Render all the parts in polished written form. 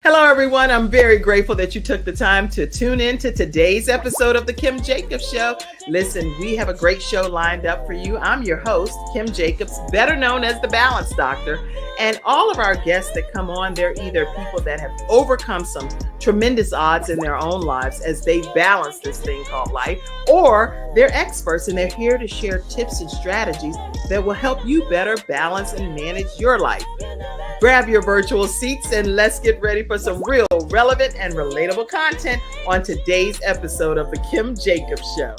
Hello, everyone. I'm very grateful that you took the time to tune in to today's episode of The Kim Jacobs Show. Listen, we have a great show lined up for you. I'm your host, Kim Jacobs, better known as the Balance Doctor. And all of our guests that come on, they're either people that have overcome some tremendous odds in their own lives as they balance this thing called life, or they're experts and they're here to share tips and strategies that will help you better balance and manage your life. Grab your virtual seats and let's get ready for some real, relevant, and relatable content on today's episode of The Kim Jacobs Show.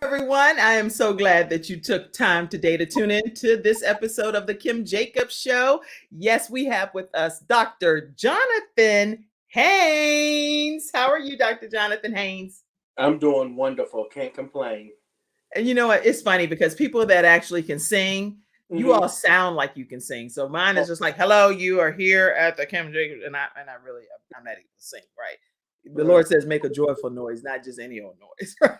Everyone, I am so glad that you took time today to tune in to this episode of The Kim Jacobs Show. Yes, we have with us Dr. Jonathan Haynes. How are you, Dr. Jonathan Haynes? I'm doing wonderful. Can't complain. And you know what? It's funny because people that actually can sing, you all sound like you can sing. So mine is just like, hello, you are here at the Kim Jacobs, and I'm not able to sing, right? The Lord says make a joyful noise, not just any old noise, right?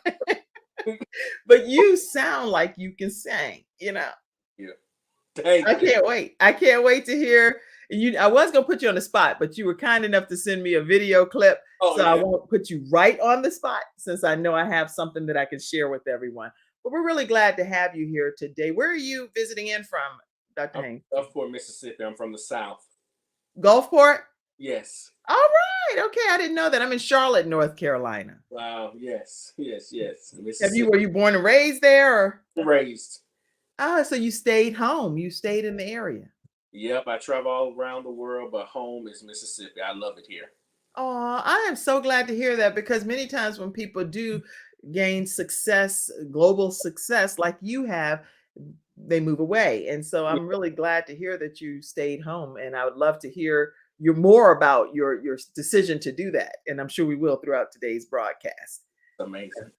But you sound like you can sing, you know. Yeah. I can't wait. I can't wait to hear you. I was gonna put you on the spot, but you were kind enough to send me a video clip. I won't put you right on the spot since I know I have something that I can share with everyone. But we're really glad to have you here today. Where are you visiting in from, Dr. Haynes? Gulfport, Mississippi. I'm from the South. Gulfport? Yes. All right. Okay, I didn't know that. I'm in Charlotte, North Carolina. Wow. Yes. Were you born and raised there? Or? Raised. Oh, so you stayed home. You stayed in the area. Yep, I travel all around the world, but home is Mississippi. I love it here. Oh, I am so glad to hear that, because many times when people do gain success, global success like you have, they move away. And so I'm really glad to hear that you stayed home. And I would love to hear more about your decision to do that. And I'm sure we will throughout today's broadcast. Amazing.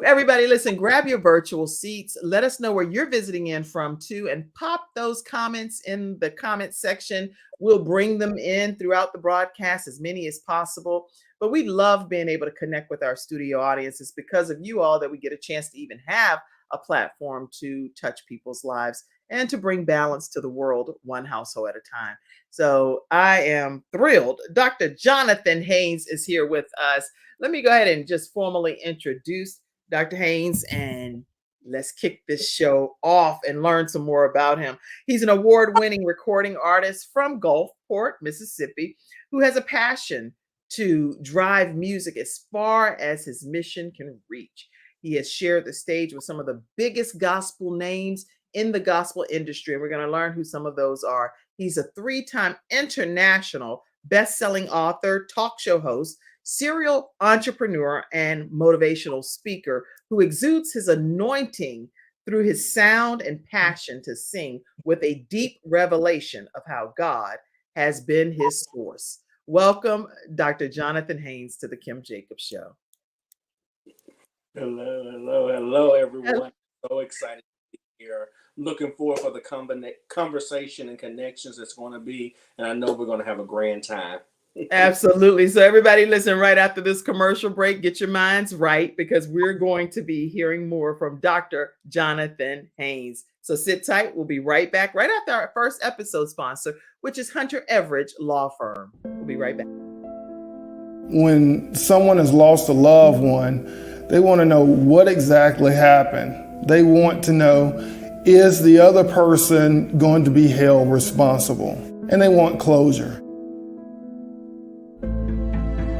Everybody, listen, grab your virtual seats. Let us know where you're visiting in from too, and pop those comments in the comment section. We'll bring them in throughout the broadcast, as many as possible. But we love being able to connect with our studio audience. It's because of you all that we get a chance to even have a platform to touch people's lives and to bring balance to the world, one household at a time. So I am thrilled. Dr. Jonathan Haynes is here with us. Let me go ahead and just formally introduce Dr. Haynes, and let's kick this show off and learn some more about him. He's an award-winning recording artist from Gulfport, Mississippi, who has a passion to drive music as far as his mission can reach. He has shared the stage with some of the biggest gospel names in the gospel industry, and we're going to learn who some of those are. He's a 3-time international best-selling author, talk show host, serial entrepreneur, and motivational speaker who exudes his anointing through his sound and passion to sing with a deep revelation of how God has been his source. Welcome, Dr. Jonathan Haynes, to the Kim Jacobs Show. Hello, everyone. So excited to be here. Looking forward for the conversation and connections that's going to be, and I know we're going to have a grand time. Absolutely. So everybody listen, right after this commercial break, get your minds right, because we're going to be hearing more from Dr. Jonathan Haynes. So sit tight. We'll be right back right after our first episode sponsor, which is Hunter Everidge Law Firm. We'll be right back. When someone has lost a loved one, they want to know what exactly happened. They want to know, is the other person going to be held responsible? And they want closure.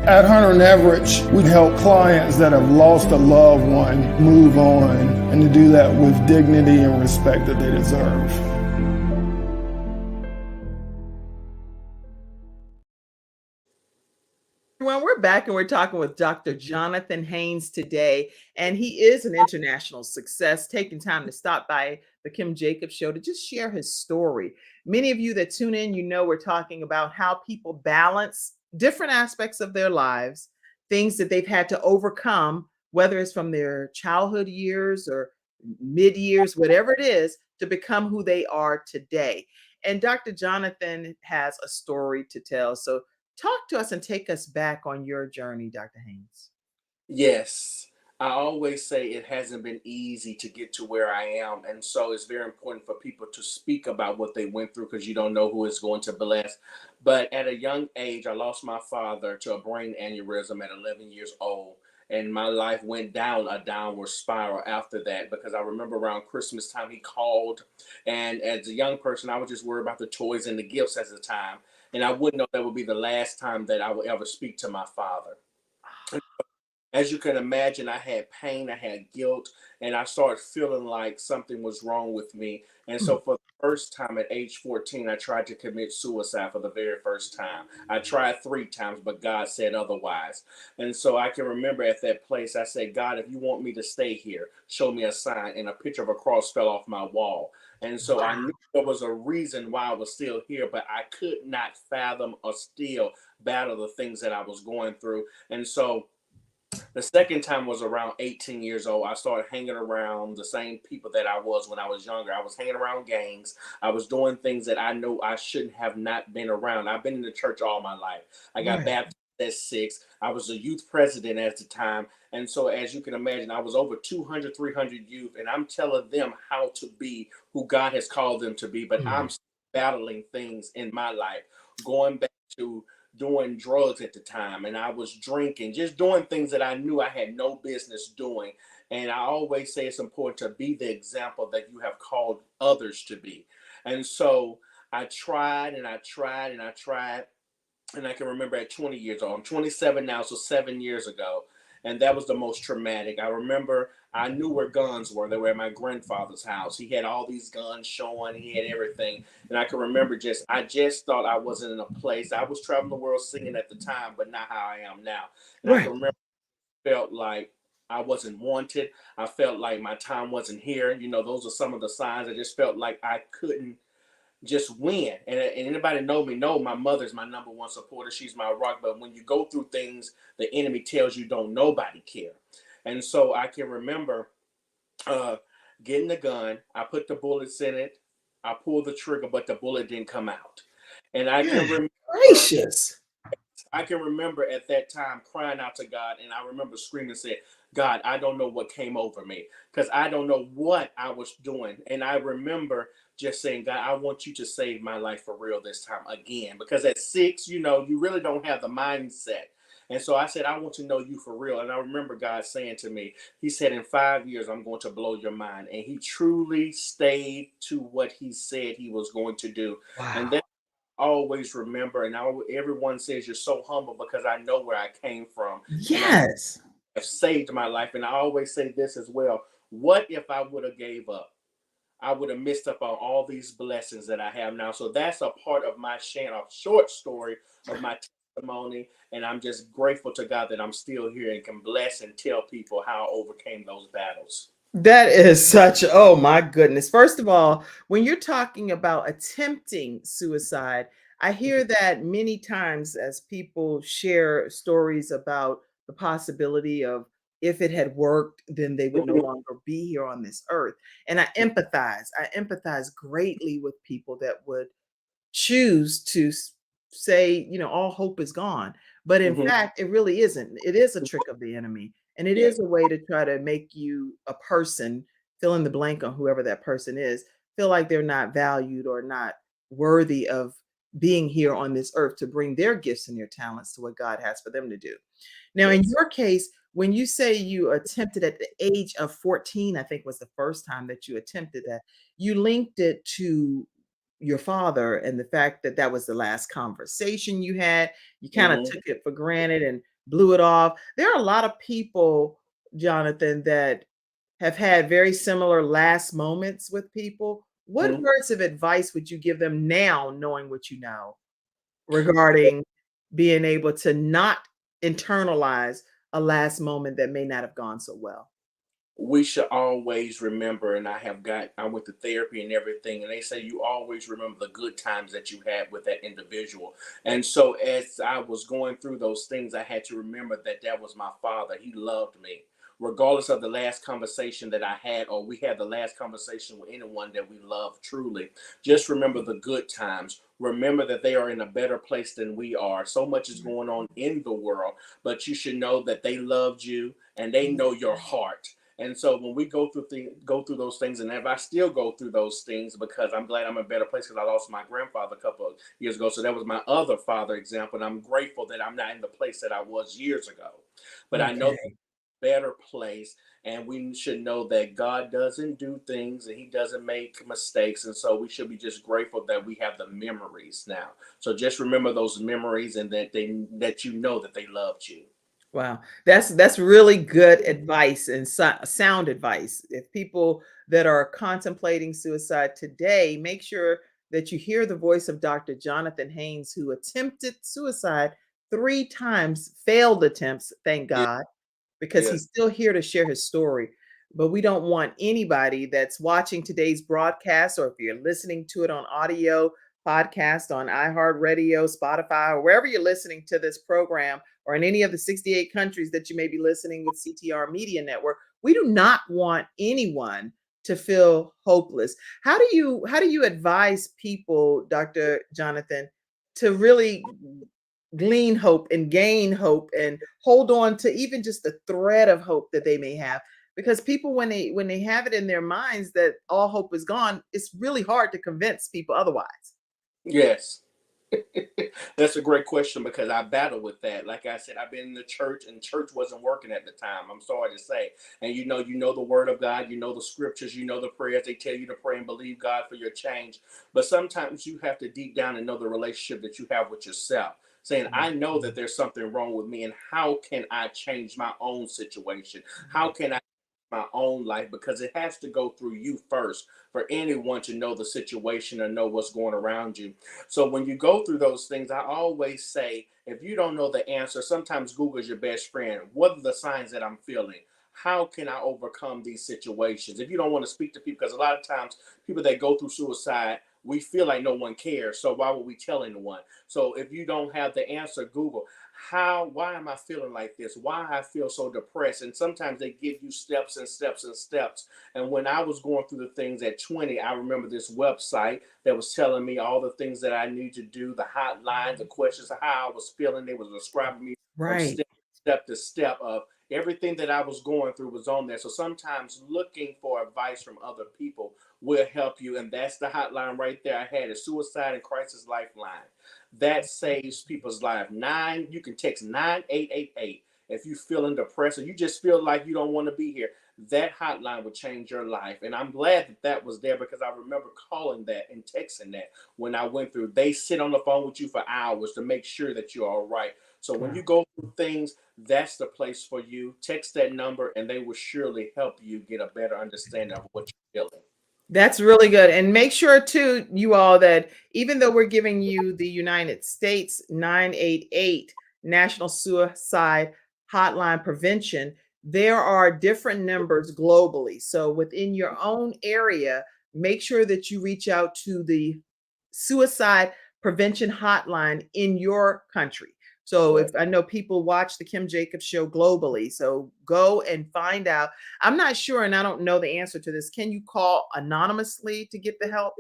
At Hunter and Everidge, we help clients that have lost a loved one move on, and to do that with dignity and respect that they deserve. Everyone, we're back and we're talking with Dr. Jonathan Haynes today, and he is an international success, taking time to stop by the Kim Jacobs Show to just share his story. Many of you that tune in, you know we're talking about how people balance different aspects of their lives, things that they've had to overcome, whether it's from their childhood years or mid years, whatever it is, to become who they are today. And Dr. Jonathan has a story to tell. So talk to us and take us back on your journey, Dr. Haynes. Yes. I always say it hasn't been easy to get to where I am. And so it's very important for people to speak about what they went through because you don't know who is going to bless. But at a young age, I lost my father to a brain aneurysm at 11 years old. And my life went down a downward spiral after that because I remember around Christmas time he called. And as a young person, I was just worried about the toys and the gifts at the time. And I wouldn't know that would be the last time that I would ever speak to my father. As you can imagine, I had pain, I had guilt, and I started feeling like something was wrong with me. And so, for the first time at age 14, I tried to commit suicide for the very first time. I tried 3 times, but God said otherwise. And so, I can remember at that place, I said, God, if you want me to stay here, show me a sign. And a picture of a cross fell off my wall. And so, I knew there was a reason why I was still here, but I could not fathom or still battle the things that I was going through. And so, the second time was around 18 years old. I started hanging around the same people that I was when I was younger. I was hanging around gangs. I was doing things that I know I shouldn't have not been around. I've been in the church all my life. I got baptized at 6. I was a youth president at the time. And so as you can imagine, I was over 200, 300 youth, and I'm telling them how to be who God has called them to be. But I'm battling things in my life, going back to doing drugs at the time, and I was drinking, just doing things that I knew I had no business doing. And I always say it's important to be the example that you have called others to be. And so I tried and I tried and I tried. And I can remember at 20 years old, I'm 27 now, so 7 years ago. And that was the most traumatic. I remember I knew where guns were. They were at my grandfather's house. He had all these guns showing, he had everything. And I can remember I just thought I wasn't in a place. I was traveling the world singing at the time, but not how I am now. And I can remember felt like I wasn't wanted. I felt like my time wasn't here. You know, those are some of the signs. I just felt like I couldn't just win. And anybody know me know my mother's my number one supporter. She's my rock. But when you go through things, the enemy tells you don't nobody care. And so I can remember getting the gun. I put the bullets in it. I pulled the trigger, but the bullet didn't come out. And Gracious. I can remember at that time crying out to God, and I remember screaming and saying, God, I don't know what came over me because I don't know what I was doing. And I remember just saying, God, I want you to save my life for real this time again. Because at 6, you know, you really don't have the mindset. And so I said, I want to know you for real. And I remember God saying to me, he said, in 5 years, I'm going to blow your mind. And he truly stayed to what he said he was going to do. Wow. And then always remember, and everyone says you're so humble because I know where I came from. Yes. And I have saved my life. And I always say this as well. What if I would have gave up? I would have missed up on all these blessings that I have now. So that's a part of my a short story of my testimony. And I'm just grateful to God that I'm still here and can bless and tell people how I overcame those battles. That is such, oh my goodness. First of all, when you're talking about attempting suicide, I hear that many times as people share stories about the possibility of if it had worked, then they would no longer be here on this earth. And I empathize. I empathize greatly with people that would choose to say, you know, all hope is gone. But in fact, it really isn't. It is a trick of the enemy. And it is a way to try to make you a person, fill in the blank on whoever that person is, feel like they're not valued or not worthy of being here on this earth to bring their gifts and their talents to what God has for them to do. Now, in your case, when you say you attempted at the age of 14, I think was the first time that you attempted that, you linked it to your father and the fact that that was the last conversation you had. You kind of took it for granted and blew it off. There are a lot of people, Jonathan, that have had very similar last moments with people. What words of advice would you give them now, knowing what you know, regarding being able to not internalize a last moment that may not have gone so well? We should always remember, and I went to therapy and everything, and they say you always remember the good times that you had with that individual. And so as I was going through those things, I had to remember that that was my father. He loved me. Regardless of the last conversation that I had, or we had the last conversation with anyone that we love truly, just remember the good times. Remember that they are in a better place than we are. So much is going on in the world, but you should know that they loved you and they know your heart. And so when we go through those things, and if I still go through those things, because I'm glad I'm in a better place, because I lost my grandfather a couple of years ago. So that was my other father example. And I'm grateful that I'm not in the place that I was years ago. But I know Okay. better place, and we should know that God doesn't do things and he doesn't make mistakes, and so we should be just grateful that we have the memories now. So just remember those memories, and that you know that they loved you. Wow, that's really good advice and sound advice. If people that are contemplating suicide today, make sure that you hear the voice of Dr. Jonathan Haynes, who attempted suicide 3 times, failed attempts, thank Yeah, God, because yeah, he's still here to share his story. But we don't want anybody that's watching today's broadcast, or if you're listening to it on audio podcast on iHeartRadio, Spotify, or wherever you're listening to this program, or in any of the 68 countries that you may be listening with CTR Media Network, we do not want anyone to feel hopeless. How do you advise people, Dr. Jonathan, to really glean hope and gain hope and hold on to even just the thread of hope that they may have? Because people, when they have it in their minds that all hope is gone, it's really hard to convince people otherwise. yes. That's a great question, because I battle with that. Like I said, I've been in the church, and church wasn't working at the time. I'm sorry to say. And you know the word of God, you know the scriptures, you know the prayers. They tell you to pray and believe God for your change. But sometimes you have to deep down and know the relationship that you have with yourself. Saying, I know that there's something wrong with me, and how can I change my own situation? How can I my own life? Because it has to go through you first for anyone to know the situation or know what's going around you. So when you go through those things, I always say, if you don't know the answer, sometimes Google is your best friend. What are the signs that I'm feeling? How can I overcome these situations? If you don't want to speak to people, because a lot of times people that go through suicide, we feel like no one cares. So why would we tell anyone? So if you don't have the answer, Google, why am I feeling like this? Why I feel so depressed? And sometimes they give you steps and steps and steps. And when I was going through the things at 20, I remember this website that was telling me all the things that I need to do, the hotline, the questions of how I was feeling. They was describing me from Right. step to step of everything that I was going through was on there. So sometimes looking for advice from other people will help you. And that's the hotline right there. I had a suicide and crisis lifeline that saves people's life. You can text 9888 if you feeling depressed or you just feel like you don't want to be here. That hotline would change your life. And I'm glad that that was there, because I remember calling that and texting that when I went through. They sit on the phone with you for hours to make sure that you're all right. So when Wow. you go through things, that's the place for you. Text that number and they will surely help you get a better understanding of what you're feeling. That's really good. And make sure too, you all, that even though we're giving you the United States 988 National Suicide Hotline Prevention, there are different numbers globally. So within your own area, make sure that you reach out to the suicide prevention hotline in your country. So Yeah. if I know people watch the Kim Jacobs show globally, so go and find out. I'm not sure, and I don't know the answer to this. Can you call anonymously to get the help?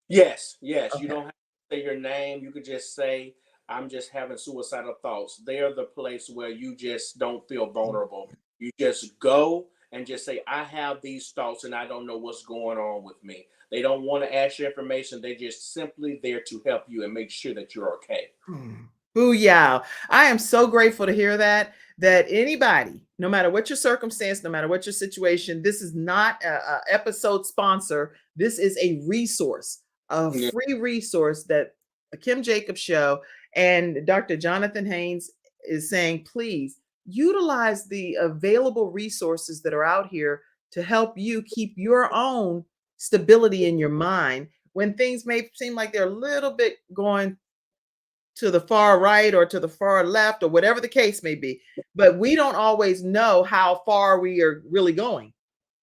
Yes, yes. You Okay. don't have to say your name. You could just say, I'm just having suicidal thoughts. They're the place where you just don't feel vulnerable. You just go and just say, I have these thoughts and I don't know what's going on with me. They don't want to ask you information. They're just simply there to help you and make sure that you're okay. Booyah. I am so grateful to hear that anybody, no matter what your circumstance, no matter what your situation, this is not a episode sponsor. This is a resource, a Yeah. free resource that the Kim Jacobs show and Dr. Jonathan Haynes is saying, please utilize the available resources that are out here to help you keep your own stability in your mind when things may seem like they're a little bit going to the far right or to the far left or whatever the case may be, but we don't always know how far we are really going.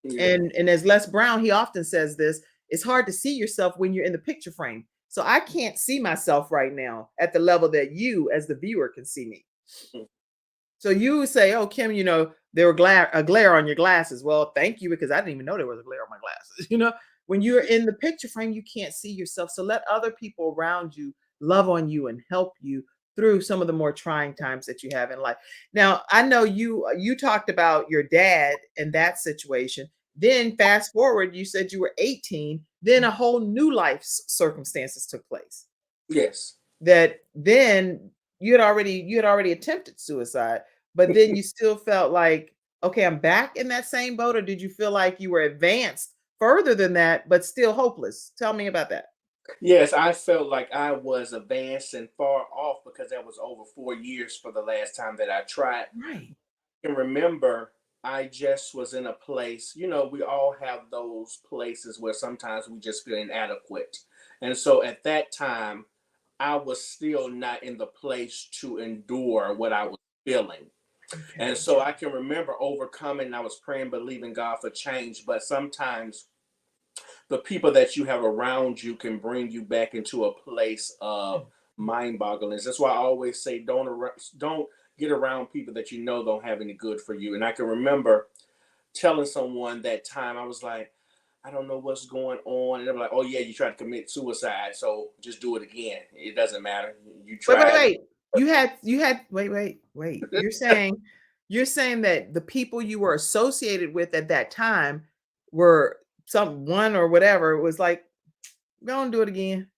Yeah. And as Les Brown, he often says this, it's hard to see yourself when you're in the picture frame. So I can't see myself right now at the level that you as the viewer can see me. So you say, oh, Kim, there were a glare on your glasses. Well, thank you, because I didn't even know there was a glare on my glasses. When you're in the picture frame, you can't see yourself. So let other people around you love on you and help you through some of the more trying times that you have in life. Now, I know you talked about your dad and that situation. Then fast forward, you said you were 18, then a whole new life circumstances took place. Yes. That then you had already attempted suicide, but then you still felt like, okay, I'm back in that same boat, or did you feel like you were advanced further than that, but still hopeless? Tell me about that. Yes, I felt like I was advanced and far off because that was over 4 years for the last time that I tried. Right. I can remember I just was in a place, we all have those places where sometimes we just feel inadequate. And so at that time, I was still not in the place to endure what I was feeling. And Okay. so I can remember overcoming, I was praying, believing God for change. But sometimes the people that you have around you can bring you back into a place of mind boggling. That's why I always say don't get around people that you know don't have any good for you. And I can remember telling someone that time, I was like, I don't know what's going on. And they're like, oh yeah, you tried to commit suicide, so just do it again. It doesn't matter. You Wait, wait, tried. wait. You had wait. You're saying that the people you were associated with at that time were someone or whatever was like, go and do it again.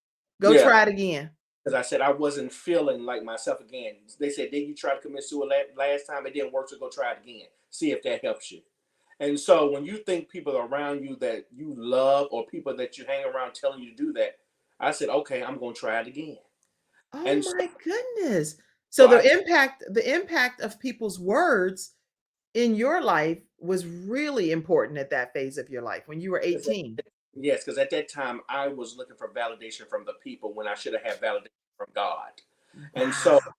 Go Yeah, try it again. because I said I wasn't feeling like myself again. They said, did you try to commit suicide last time? It didn't work, so go try it again. See if that helps you. And so when you think people around you that you love or people that you hang around telling you to do that, I said, okay, I'm going to try it again. Oh And so, my goodness. So so the I, impact of people's words in your life was really important at that phase of your life when you were 18. yes, because at that time I was looking for validation from the people when I should have had validation from God. And so Wow.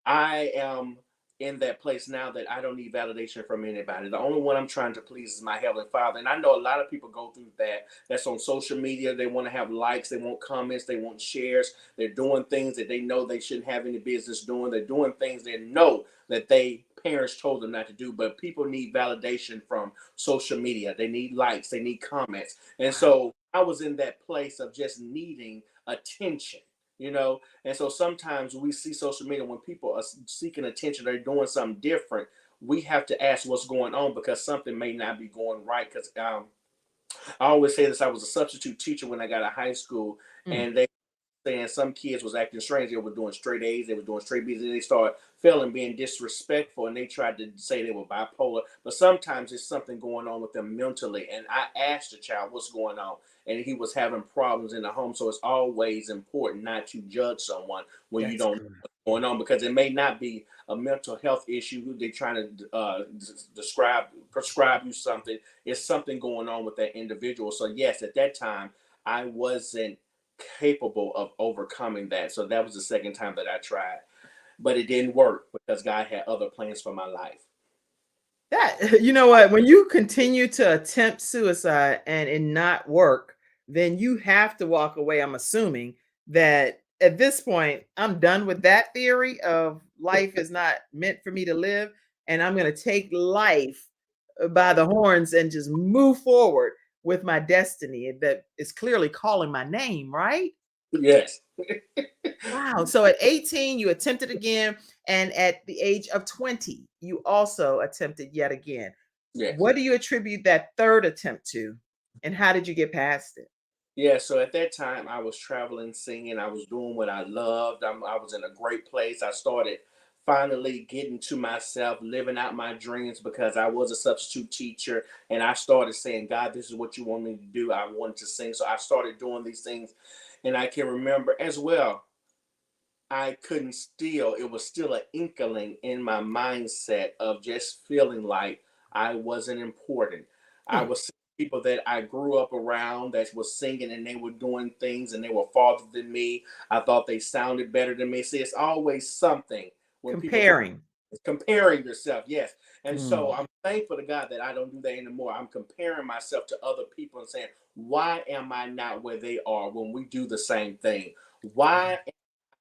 I am in that place now that I don't need validation from anybody. The only one I'm trying to please is my Heavenly Father. And I know a lot of people go through that. That's on social media. They want to have likes, they want comments, they want shares. They're doing things that they know they shouldn't have any business doing. They're doing things they know that they parents told them not to do. But people need validation from social media. They need likes, they need comments. And Wow. so I was in that place of just needing attention, you know. And so sometimes we see social media when people are seeking attention, they're doing something different. We have to ask what's going on because something may not be going right. Because I always say this: I was a substitute teacher when I got out of high school, Mm. and they saying some kids was acting strange. They were doing straight A's, they were doing straight B's, and they started feeling being disrespectful, and they tried to say they were bipolar. But sometimes there's something going on with them mentally. And I asked the child what's going on, and he was having problems in the home. So it's always important not to judge someone when you That's don't know correct. what's going on, because it may not be a mental health issue. They're trying to prescribe you something. It's something going on with that individual. So yes, at that time I wasn't capable of overcoming that. So that was the second time that I tried, but it didn't work because God had other plans for my life. That you know what, when you continue to attempt suicide and it not work, then you have to walk away. I'm assuming that at this point, I'm done with that theory of life is not meant for me to live, and I'm going to take life by the horns and just move forward with my destiny that is clearly calling my name, right? Yes. Wow. So at 18, you attempted again. And at the age of 20, you also attempted yet again. Yes. What do you attribute that third attempt to? And how did you get past it? Yeah, so at that time I was traveling, singing, I was doing what I loved. I was in a great place. I started finally getting to myself, living out my dreams because I was a substitute teacher, and I started saying, God, this is what you want me to do. I wanted to sing. So I started doing these things. And I can remember as well, I couldn't still, it was still an inkling in my mindset of just feeling like I wasn't important. I Huh. was seeing people that I grew up around that was singing and they were doing things and they were farther than me. I thought they sounded better than me. See, it's always something when people Comparing. comparing yourself, yes. And so Mm, I'm thankful to God that I don't do that anymore. I'm comparing myself to other people and saying, why am I not where they are when we do the same thing? Why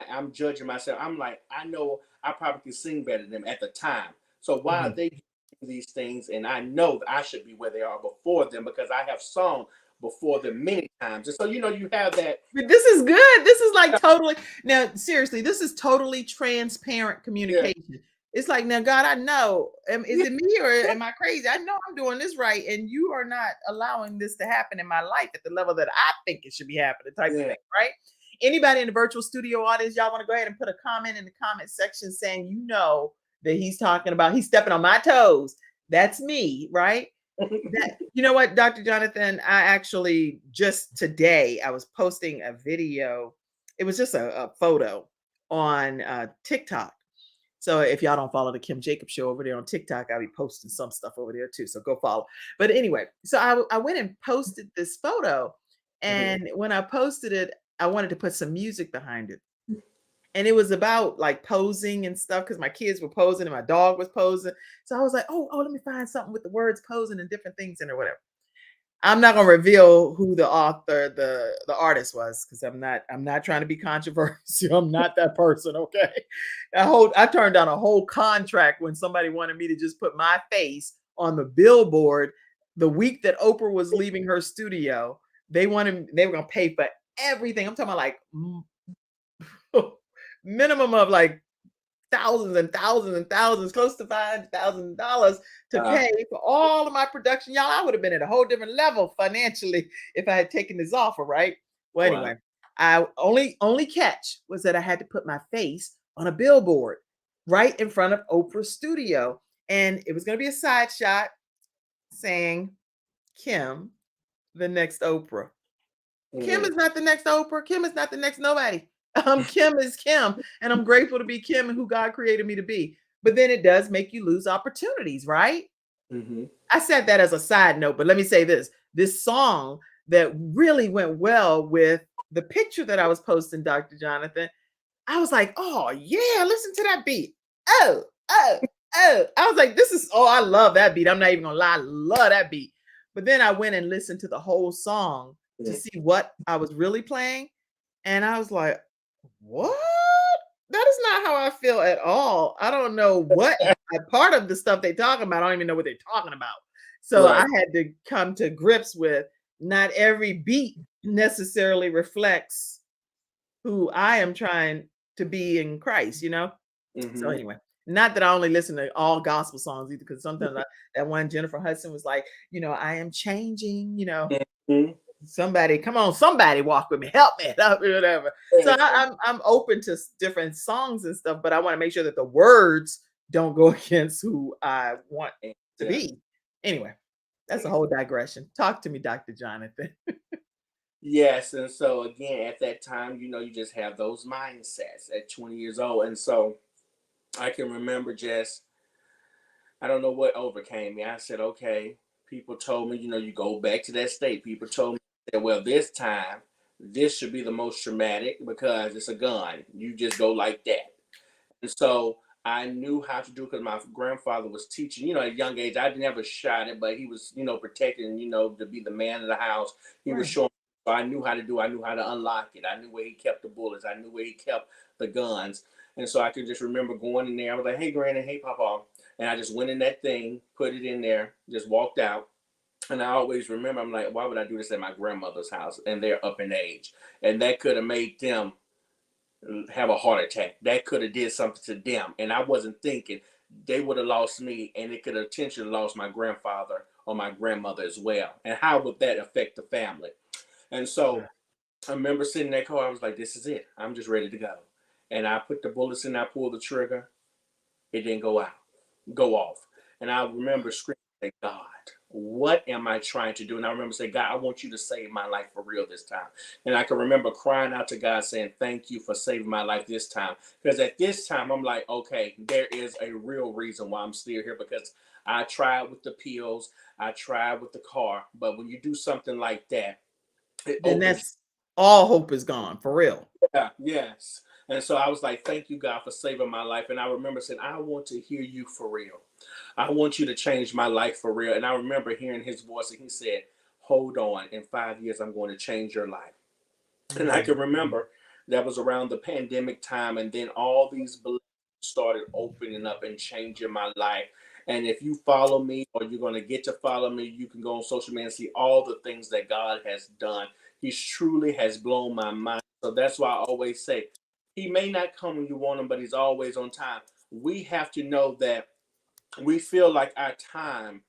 I'm judging myself? I'm like, I know I probably could sing better than them at the time. So why are mhm. they doing these things? And I know that I should be where they are before them because I have sung before them many times. And so, you know, you have that. But this is good. This is like totally, now, seriously, this is totally transparent communication. Yeah. It's like, now, God, I know, is it me or am I crazy? I know I'm doing this right, and you are not allowing this to happen in my life at the level that I think it should be happening, type of thing, right? Anybody in the virtual studio audience, y'all want to go ahead and put a comment in the comment section saying, you know, that he's talking about, he's stepping on my toes. That's me, right? That, you know what, Dr. Jonathan, I actually just today, I was posting a video. It was just a photo on TikTok. So if y'all don't follow the Kim Jacobs show over there on TikTok, I'll be posting some stuff over there too. So go follow. But anyway, so I went and posted this photo. And when I posted it, I wanted to put some music behind it. And it was about like posing and stuff because my kids were posing and my dog was posing. So I was like, oh, let me find something with the words posing and different things in or whatever. I'm not gonna reveal who the author, the artist was, because I'm not trying to be controversial. I'm not that person, okay? I turned down a whole contract when somebody wanted me to just put my face on the billboard the week that Oprah was leaving her studio. They were gonna pay for everything. I'm talking about like minimum of like thousands and thousands and thousands, close to $5,000 to pay for all of my production. Y'all, I would have been at a whole different level financially if I had taken this offer, right? Well, anyway, I only catch was that I had to put my face on a billboard right in front of Oprah's studio. And it was going to be a side shot saying, Kim, the next Oprah. Kim is not the next Oprah. Kim is not the next nobody. Kim is Kim, and I'm grateful to be Kim and who God created me to be. But then it does make you lose opportunities, right? I said that as a side note, but let me say this song that really went well with the picture that I was posting, Dr. Jonathan, I was like, oh yeah, listen to that beat. Oh. I was like, I love that beat. I'm not even gonna lie, I love that beat. But then I went and listened to the whole song to see what I was really playing. And I was like, what? That is not how I feel at all. I don't know what part of the stuff they talking about. I don't even know what they're talking about. So I had to come to grips with not every beat necessarily reflects who I am trying to be in Christ, you know? So anyway, not that I only listen to all gospel songs either, because sometimes that one Jennifer Hudson was like, you know, I am changing, you know. Somebody, come on, somebody walk with me, help me, whatever. So I'm open to different songs and stuff, but I want to make sure that the words don't go against who I want to be. Anyway, that's a whole digression. Talk to me, Dr. Jonathan. Yes, and so again, at that time, you know, you just have those mindsets at 20 years old, and so I can remember I don't know what overcame me. I said, okay, people told me, you know, you go back to that state. People told me that, well, this time, this should be the most traumatic because it's a gun. You just go like that. And so I knew how to do it because my grandfather was teaching, you know, at a young age. I never shot it, but he was, you know, protecting, you know, to be the man of the house. He was showing. So I knew how to do it. I knew how to unlock it. I knew where he kept the bullets. I knew where he kept the guns. And so I could just remember going in there. I was like, hey, Granny, hey, Papa. And I just went in that thing, put it in there, just walked out. And I always remember, I'm like, why would I do this at my grandmother's house? And they're up in age. And that could have made them have a heart attack. That could have did something to them. And I wasn't thinking they would have lost me, and it could have potentially lost my grandfather or my grandmother as well. And how would that affect the family? And so I remember sitting in that car. I was like, this is it. I'm just ready to go. And I put the bullets in. I pulled the trigger. It didn't go off. And I remember screaming, say, God, what am I trying to do? And I remember saying, God, I want you to save my life for real this time. And I can remember crying out to God saying, thank you for saving my life this time. Because at this time, I'm like, okay, there is a real reason why I'm still here, because I tried with the pills. I tried with the car. But when you do something like that, then that's all hope is gone, for real. Yeah, yes. And so I was like, thank you, God, for saving my life. And I remember saying, I want to hear you for real. I want you to change my life for real. And I remember hearing his voice, and he said, hold on. In 5 years, I'm going to change your life. And I can remember that was around the pandemic time. And then all these blessings started opening up and changing my life. And if you follow me, or you're going to get to follow me, you can go on social media and see all the things that God has done. He truly has blown my mind. So that's why I always say, he may not come when you want him, but he's always on time. We have to know that we feel like our time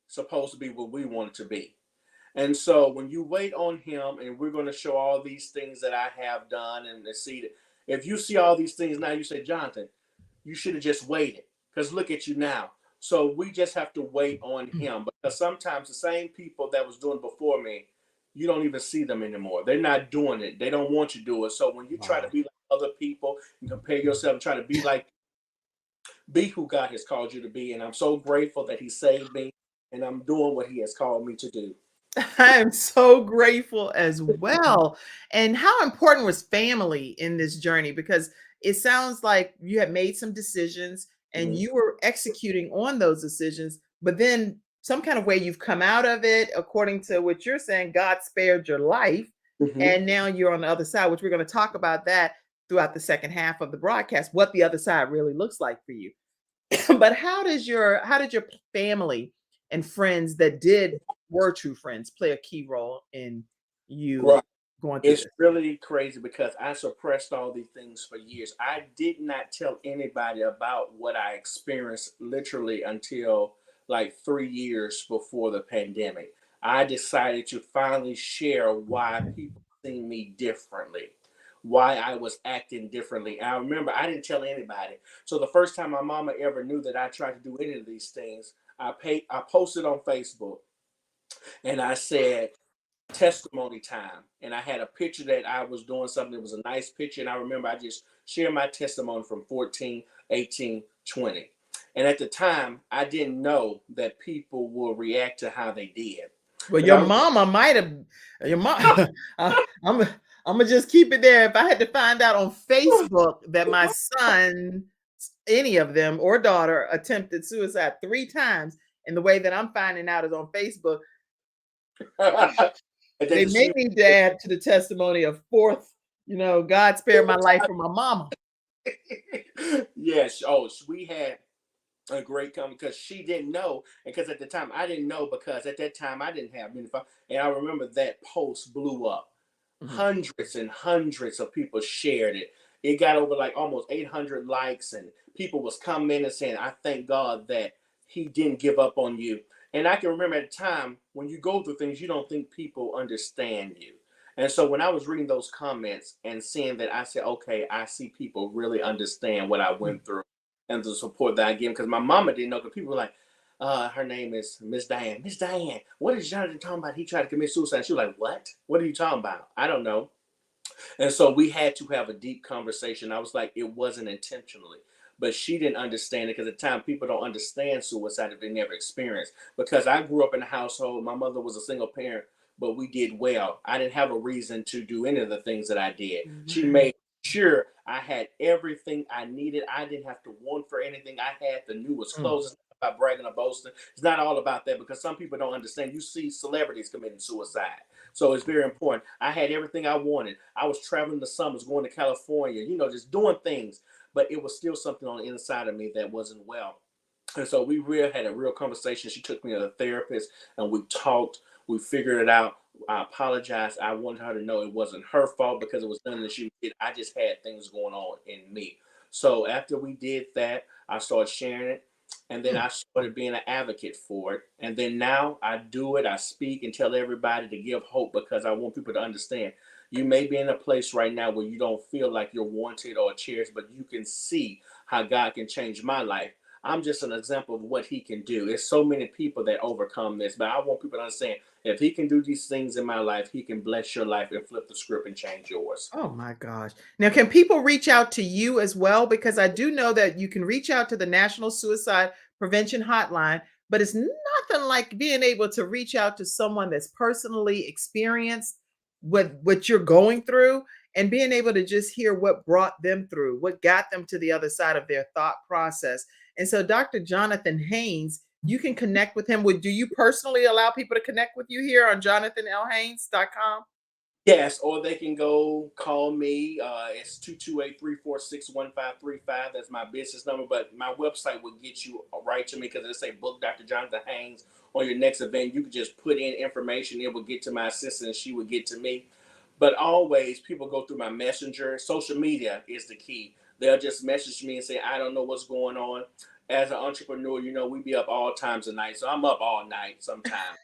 is supposed to be what we want it to be. And so when you wait on him, and we're going to show all these things that I have done, and see that if you see all these things now, you say, Jonathan, you should have just waited, because look at you now. So we just have to wait on him, because sometimes the same people that was doing before me, you don't even see them anymore. They're not doing it. They don't want you to do it. So when you try to be like other people and compare yourself and try to be who God has called you to be. And I'm so grateful that he saved me, and I'm doing what he has called me to do. I am so grateful as well. And how important was family in this journey? Because it sounds like you had made some decisions and you were executing on those decisions, but then some kind of way you've come out of it, according to what you're saying, God spared your life. And now you're on the other side, which we're going to talk about that throughout the second half of the broadcast, what the other side really looks like for you. But how did your family and friends that were true friends play a key role in you going through It's this? really crazy, because I suppressed all these things for years. I did not tell anybody about what I experienced literally until like 3 years before the pandemic. I decided to finally share why people see me differently, why I was acting differently. I remember I didn't tell anybody. So the first time my mama ever knew that I tried to do any of these things, I posted on Facebook, and I said, testimony time. And I had a picture that I was doing something that was a nice picture. And I remember I just shared my testimony from 14, 18, 20. And at the time, I didn't know that people will react to how they did. Well, your mama might have, your mom, I'm gonna just keep it there. If I had to find out on Facebook that my son, any of them or daughter, attempted suicide 3 times, and the way that I'm finding out is on Facebook, they may need to add to the testimony of 4th, God spared my life from my mama. Yes. Oh, we had a great comment, because she didn't know, and because at the time I didn't know, because at that time I didn't have many followers. And I remember that post blew up. Hundreds and hundreds of people shared it. It got over like almost 800 likes, and people was coming and saying, I thank God that he didn't give up on you. And I can remember at the time, when you go through things, you don't think people understand you. And so when I was reading those comments and seeing that, I said, okay, I see people really understand what I went through and the support that I give. Because my mama didn't know, because people were like, her name is Miss Diane. Miss Diane, what is Jonathan talking about? He tried to commit suicide. She was like, what? What are you talking about? I don't know. And so we had to have a deep conversation. I was like, it wasn't intentionally. But she didn't understand it, because at the time people don't understand suicide if they never experienced. Because I grew up in a household, my mother was a single parent, but we did well. I didn't have a reason to do any of the things that I did. She made sure I had everything I needed. I didn't have to want for anything. I had the newest clothes. It's not about bragging or boasting. It's not all about that, because some people don't understand. You see celebrities committing suicide. So it's very important. I had everything I wanted. I was traveling the summers, going to California, just doing things. But it was still something on the inside of me that wasn't well. And so we had a real conversation. She took me to a therapist, and we talked. We figured it out. I apologized. I wanted her to know it wasn't her fault, because it was nothing that she did. I just had things going on in me. So after we did that, I started sharing it. And then I started being an advocate for it. And then now I do it. I speak and tell everybody to give hope, because I want people to understand. You may be in a place right now where you don't feel like you're wanted or cherished, but you can see how God can change my life. I'm just an example of what he can do. There's so many people that overcome this, but I want people to understand, if he can do these things in my life, he can bless your life and flip the script and change yours. Oh my gosh. Now, can people reach out to you as well? Because I do know that you can reach out to the National Suicide Prevention Hotline, but it's nothing like being able to reach out to someone that's personally experienced what you're going through, and being able to just hear what brought them through, what got them to the other side of their thought process. And so Dr. Jonathan Haynes, you can connect with him. Do you personally allow people to connect with you here on jonathanlhaynes.com? Yes, or they can go call me. It's 228-346-1535. That's my business number. But my website will get you right to me because it say book Dr. Jonathan Haynes on your next event. You can just put in information. It will get to my assistant and she will get to me. But always people go through my messenger. Social media is the key. They'll just message me and say, I don't know what's going on. As an entrepreneur, we be up all times of night. So I'm up all night sometimes.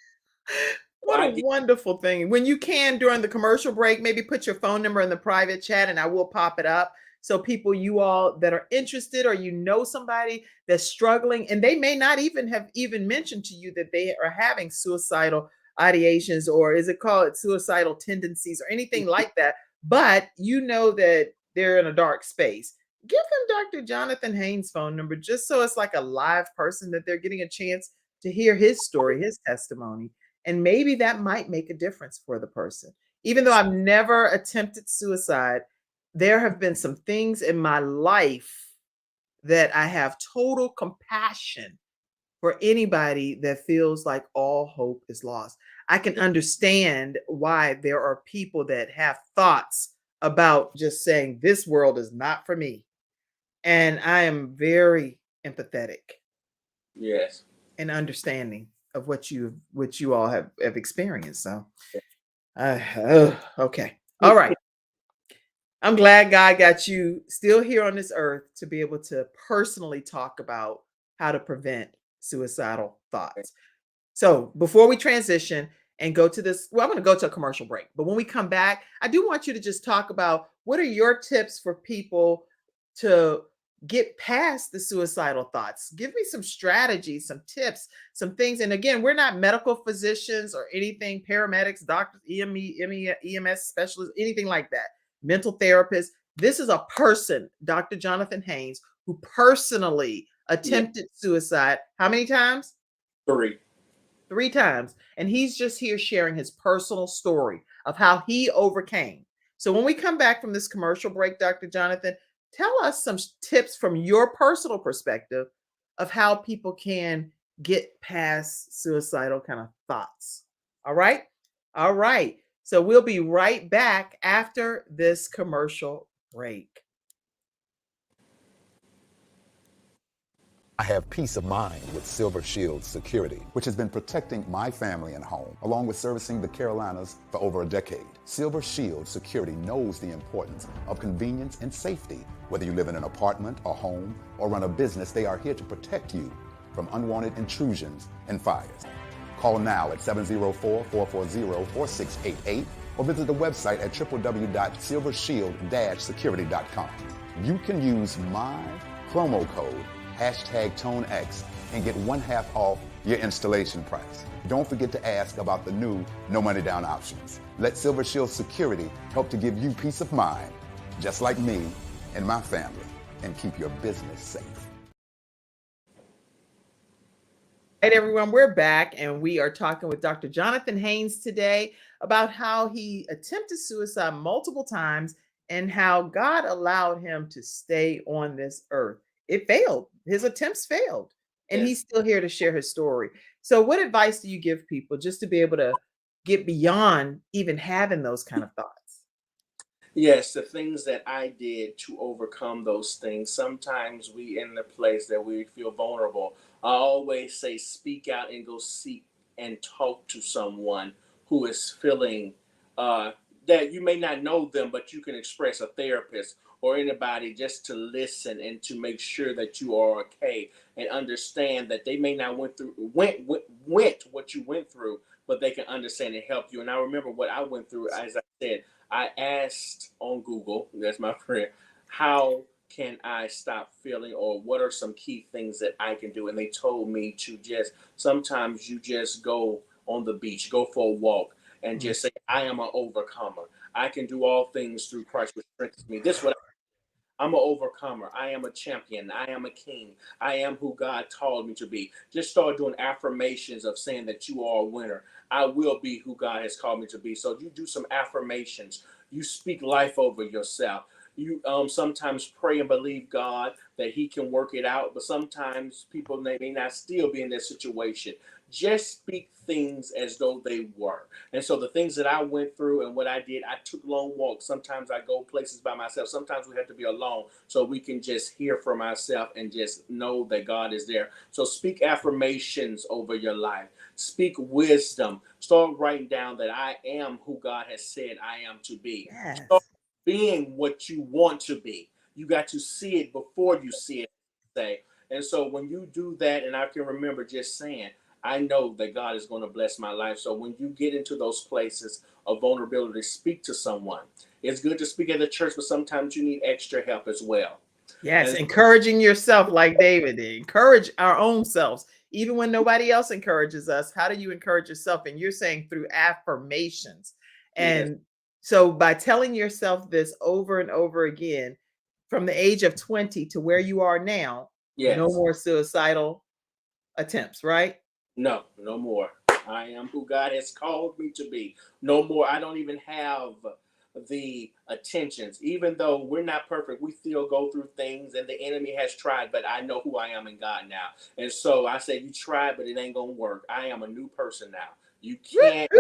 What a wonderful thing. When you can during the commercial break, maybe put your phone number in the private chat and I will pop it up. So people you all that are interested or somebody that's struggling and they may not even have even mentioned to you that they are having suicidal ideations or is it called suicidal tendencies or anything like that, but that they're in a dark space. Give them Dr. Jonathan Haynes' phone number just so it's like a live person that they're getting a chance to hear his story, his testimony. And maybe that might make a difference for the person. Even though I've never attempted suicide, there have been some things in my life that I have total compassion for anybody that feels like all hope is lost. I can understand why there are people that have thoughts about just saying, this world is not for me. And I am very empathetic. Yes. And understanding of what you all have experienced. So, okay, all right. I'm glad God got you still here on this earth to be able to personally talk about how to prevent suicidal thoughts. So, before we transition and go to this, I'm going to go to a commercial break. But when we come back, I do want you to just talk about what are your tips for people to get past the suicidal thoughts. Give me some strategies, some tips, some things. And again, we're not medical physicians or anything, paramedics, doctors, EMS specialists, anything like that, mental therapists. This is a person, Dr. Jonathan Haynes, who personally attempted suicide. How many times? 3. 3 times. And he's just here sharing his personal story of how he overcame. So when we come back from this commercial break, Dr. Jonathan, tell us some tips from your personal perspective of how people can get past suicidal kind of thoughts. All right? All right. So we'll be right back after this commercial break. I have peace of mind with Silver Shield Security, which has been protecting my family and home, along with servicing the Carolinas for over a decade. Silver Shield Security knows the importance of convenience and safety. Whether you live in an apartment, a home, or run a business, they are here to protect you from unwanted intrusions and fires. Call now at 704-440-4688 or visit the website at www.silvershield-security.com. You can use my promo code #ToneX and get 1/2 off your installation price. Don't forget to ask about the new no money down options. Let Silver Shield Security help to give you peace of mind, just like me and my family, and keep your business safe. All right, everyone, we're back and we are talking with Dr. Jonathan Haynes today about how he attempted suicide multiple times and how God allowed him to stay on this earth. It failed. His attempts failed. And he's still here to share his story. So what advice do you give people just to be able to get beyond even having those kind of thoughts? Yes, the things that I did to overcome those things. Sometimes we in the place that we feel vulnerable. I always say speak out and go seek and talk to someone who is feeling that you may not know them, but you can express a therapist or anybody just to listen and to make sure that you are okay and understand that they may not went what you went through, but they can understand and help you. And I remember what I went through. As I said, I asked on Google, that's my friend, how can I stop feeling, or what are some key things that I can do? And they told me to sometimes you just go on the beach, go for a walk, and just say, I am an overcomer. I can do all things through Christ, which strengthens me. This is what I'm an overcomer. I am a champion. I am a king. I am who God called me to be. Just start doing affirmations of saying that you are a winner. I will be who God has called me to be. So you do some affirmations. You speak life over yourself. You sometimes pray and believe God that he can work it out. But sometimes people may not still be in that situation. Just speak things as though they were. And so the things that I went through and what I did, I took long walks. Sometimes I go places by myself. Sometimes we have to be alone so we can just hear from ourselves and just know that God is there. So speak affirmations over your life. Speak wisdom. Start writing down that I am who God has said I am to be. Start Yes. being what you want to be. You got to see it before you see it. Say. And so when you do that, and I can remember just saying, I know that God is going to bless my life. So when you get into those places of vulnerability, speak to someone. It's good to speak at the church, but sometimes you need extra help as well. Yes, And encouraging yourself like David did. Encourage our own selves, even when nobody else encourages us. How do you encourage yourself? And you're saying through affirmations. yes, And so by telling yourself this over and over again, from the age of 20 to where you are now, no yes, more suicidal attempts, right? no, no more. I am who God has called me to be. No more. I don't even have the attentions. Even though we're not perfect, we still go through things and the enemy has tried, but I know who I am in God now. And so I say, you tried, but it ain't going to work. I am a new person now. You can't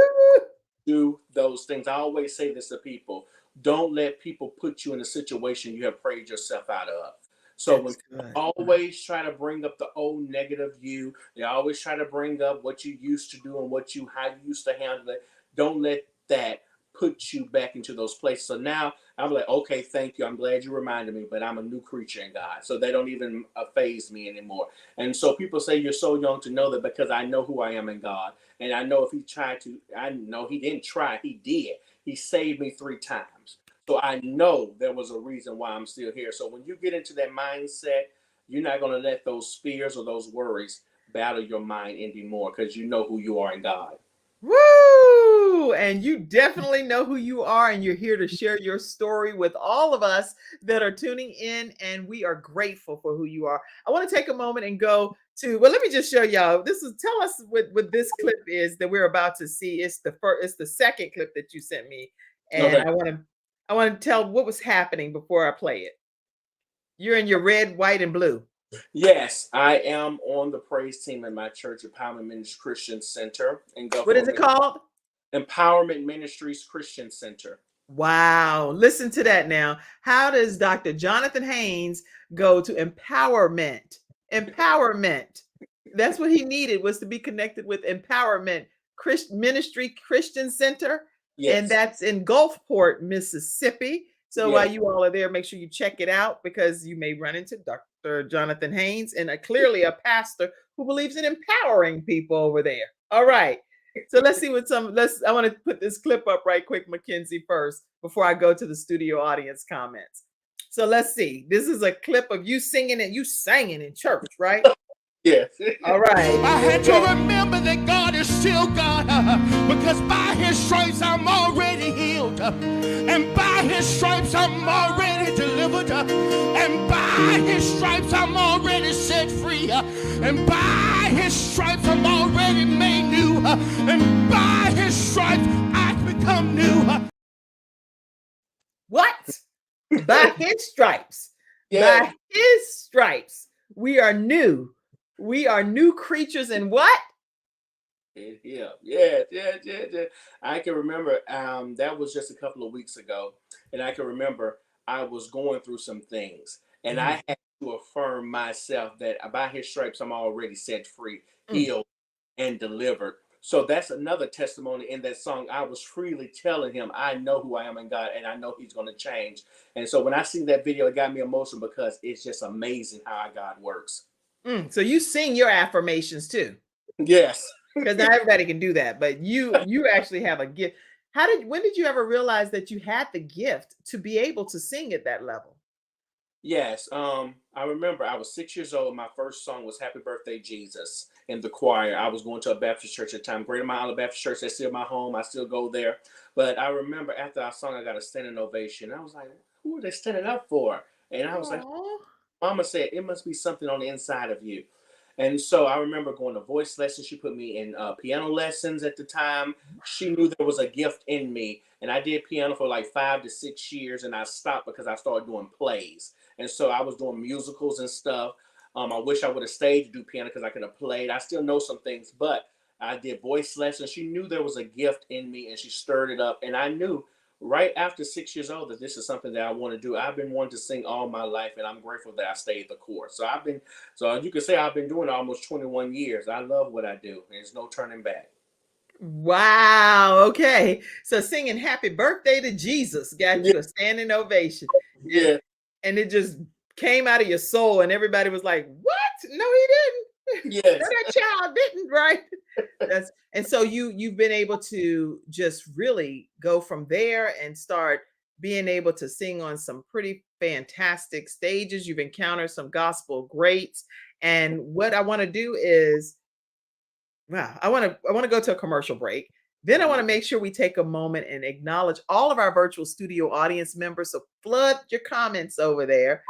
do those things. I always say this to people. Don't let people put you in a situation you have prayed yourself out of. So when That's people good. always try to bring up the old negative you, they always try to bring up what you used to do and how you used to handle it. Don't let that put you back into those places. So now I'm like, okay, thank you. I'm glad you reminded me, but I'm a new creature in God. So they don't even faze me anymore. And so people say you're so young to know that, because I know who I am in God. And I know if he tried to, I know he didn't try, he did. He saved me 3 times. So I know there was a reason why I'm still here. So when you get into that mindset, you're not going to let those fears or those worries battle your mind anymore, because you know who you are in God. Woo! And you definitely know who you are, and you're here to share your story with all of us that are tuning in, and we are grateful for who you are. I want to take a moment and go to, well, let me just show y'all. Tell us what this clip is that we're about to see. It's the second clip that you sent me, and Okay. I want to tell what was happening before I play it. You're in your red, white, and blue. Yes, I am on the praise team in my church, Empowerment Ministries Christian Center in What is Gulfport. it called? Empowerment Ministries Christian Center. Wow. Listen to that now. How does Dr. Jonathan Haynes go to empowerment? Empowerment. That's what he needed, was to be connected with Empowerment Ministry Christian Center. And Yes, that's in Gulfport, Mississippi. So while yes, you all are there, make sure you check it out, because you may run into Dr. Jonathan Haynes, and clearly a pastor who believes in empowering people over there. All right. So let's see I want to put this clip up right quick, Mackenzie, first, before I go to the studio audience comments. So let's see. This is a clip of you singing, and you sang in church, right? yes. All right. I had to remember that God is still God, because by his stripes I'm already healed, and by his stripes I'm already delivered, and by his stripes I'm already set free, and by his stripes I'm already made new, and by his stripes I've become new. What? By his stripes. Yes. By his stripes. We are new. We are new creatures in what? Yeah, yes. I can remember that was just a couple of weeks ago, and I can remember I was going through some things, and Mhm. I had to affirm myself that by his stripes I'm already set free, Mm. healed, and delivered. So that's another testimony in that song. I was freely telling him I know who I am in God, and I know he's going to change. And so when I see that video, it got me emotional, because it's just amazing how our God works. So you sing your affirmations too, Yes. because not everybody can do that, but you actually have a gift. When did you ever realize that you had the gift to be able to sing at that level? Yes, I remember I was 6 years old. My first song was "Happy Birthday, Jesus" in the choir. I was going to a Baptist church at the time, Greater Mount Olive Baptist Church. That's still my home. I still go there. But I remember after I sung, I got a standing ovation. I was like, "Who are they standing up for?" And I was like, Aw. Mama said it must be something on the inside of you. And so I remember going to voice lessons. She put me in piano lessons at the time. She knew there was a gift in me. And I did piano for like 5 to 6 years, and I stopped because I started doing plays. And so I was doing musicals and stuff. I wish I would have stayed to do piano because I could have played. I still know some things, but I did voice lessons. She knew there was a gift in me, and she stirred it up. And I knew right after 6 years old that this is something that I want to do. I've been wanting to sing all my life, and I'm grateful that I stayed the course. So you can say I've been doing it almost 21 years. I love what I do. There's no turning back. Wow. Okay. So singing happy birthday to Jesus got Yeah, you a standing ovation. And, yeah, and it just came out of your soul, and everybody was like, what? No, he didn't. No, yes. that child didn't, right? And so you've been able to just really go from there and start being able to sing on some pretty fantastic stages. You've encountered some gospel greats. And what I want to do is, wow, I want to go to a commercial break. Then I want to make sure we take a moment and acknowledge all of our virtual studio audience members. So flood your comments over there.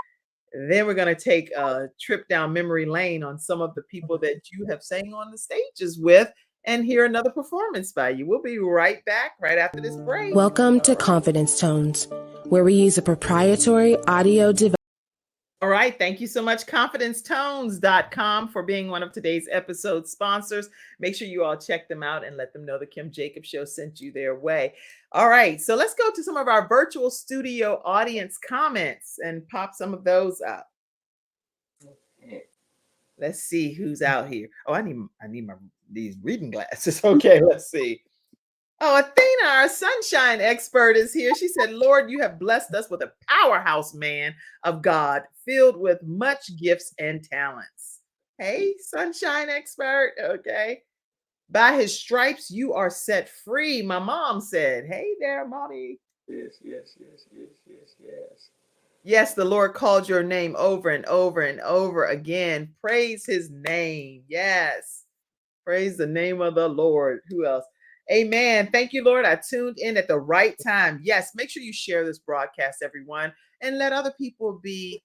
Then we're going to take a trip down memory lane on some of the people that you have sang on the stages with and hear another performance by you. We'll be right back right after this break. Welcome to Confidence Tones, where we use a proprietary audio device. All right. Thank you so much, confidencetones.com, for being one of today's episode sponsors. Make sure you all check them out and let them know the Kim Jacobs Show sent you their way. All right. So let's go to some of our virtual studio audience comments and pop some of those up. Let's see who's out here. Oh, I need these reading glasses. Okay, let's see. Oh, Athena, our sunshine expert, is here. She said, Lord, you have blessed us with a powerhouse man of God filled with much gifts and talents. Hey, sunshine expert. Okay. By his stripes, you are set free. My mom said, hey there, mommy. Yes. Yes, the Lord called your name over and over and over again. Praise his name. Yes. Praise the name of the Lord. Who else? Amen. Thank you, Lord. I tuned in at the right time. Yes, make sure you share this broadcast, everyone, and let other people be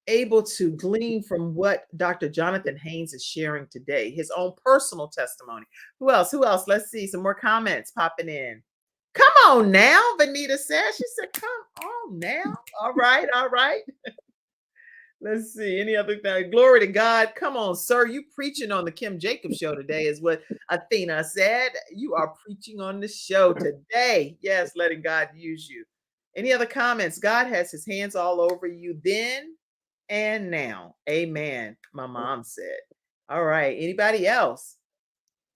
able to glean from what Dr. Jonathan Haynes is sharing today, his own personal testimony. Who else? Let's see some more comments popping in. Come on now, Vanita says. She said, come on now. All right. Let's see. Any other thing? Glory to God. Come on, sir. You preaching on the Kim Jacobs Show today is what Athena said. You are preaching on the show today. Yes, letting God use you. Any other comments? God has his hands all over you then and now. Amen. My mom said. All right. Anybody else?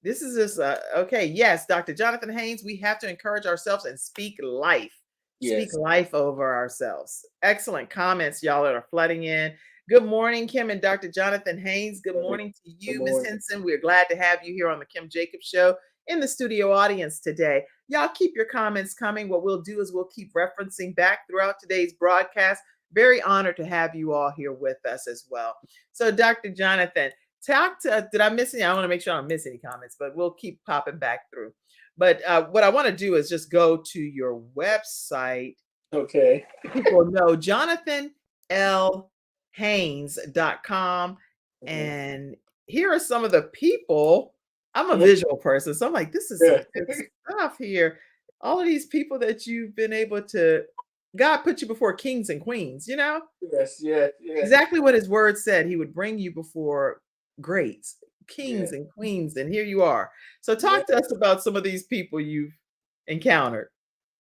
This is just okay. Yes, Dr. Jonathan Haynes, we have to encourage ourselves and speak life. Speak life over ourselves. Excellent comments, y'all, that are flooding in. Good morning, Kim and Dr. Jonathan Haynes. Good morning to you, Ms. Henson. We're glad to have you here on the Kim Jacobs Show in the studio audience today. Y'all keep your comments coming. What we'll do is we'll keep referencing back throughout today's broadcast. Very honored to have you all here with us as well. So, Dr. Jonathan, did I miss any? I want to make sure I don't miss any comments, but we'll keep popping back through. But what I want to do is just go to your website. Okay. People know JonathanLHaynes.com. And here are some of the people. I'm a visual person, so I'm like, this is some good stuff here. All of these people that you've been able to, God put you before kings and queens, you know? Yes. Exactly what his word said. He would bring you before greats, kings and queens, and here you are. So talk to us about some of these people you've encountered.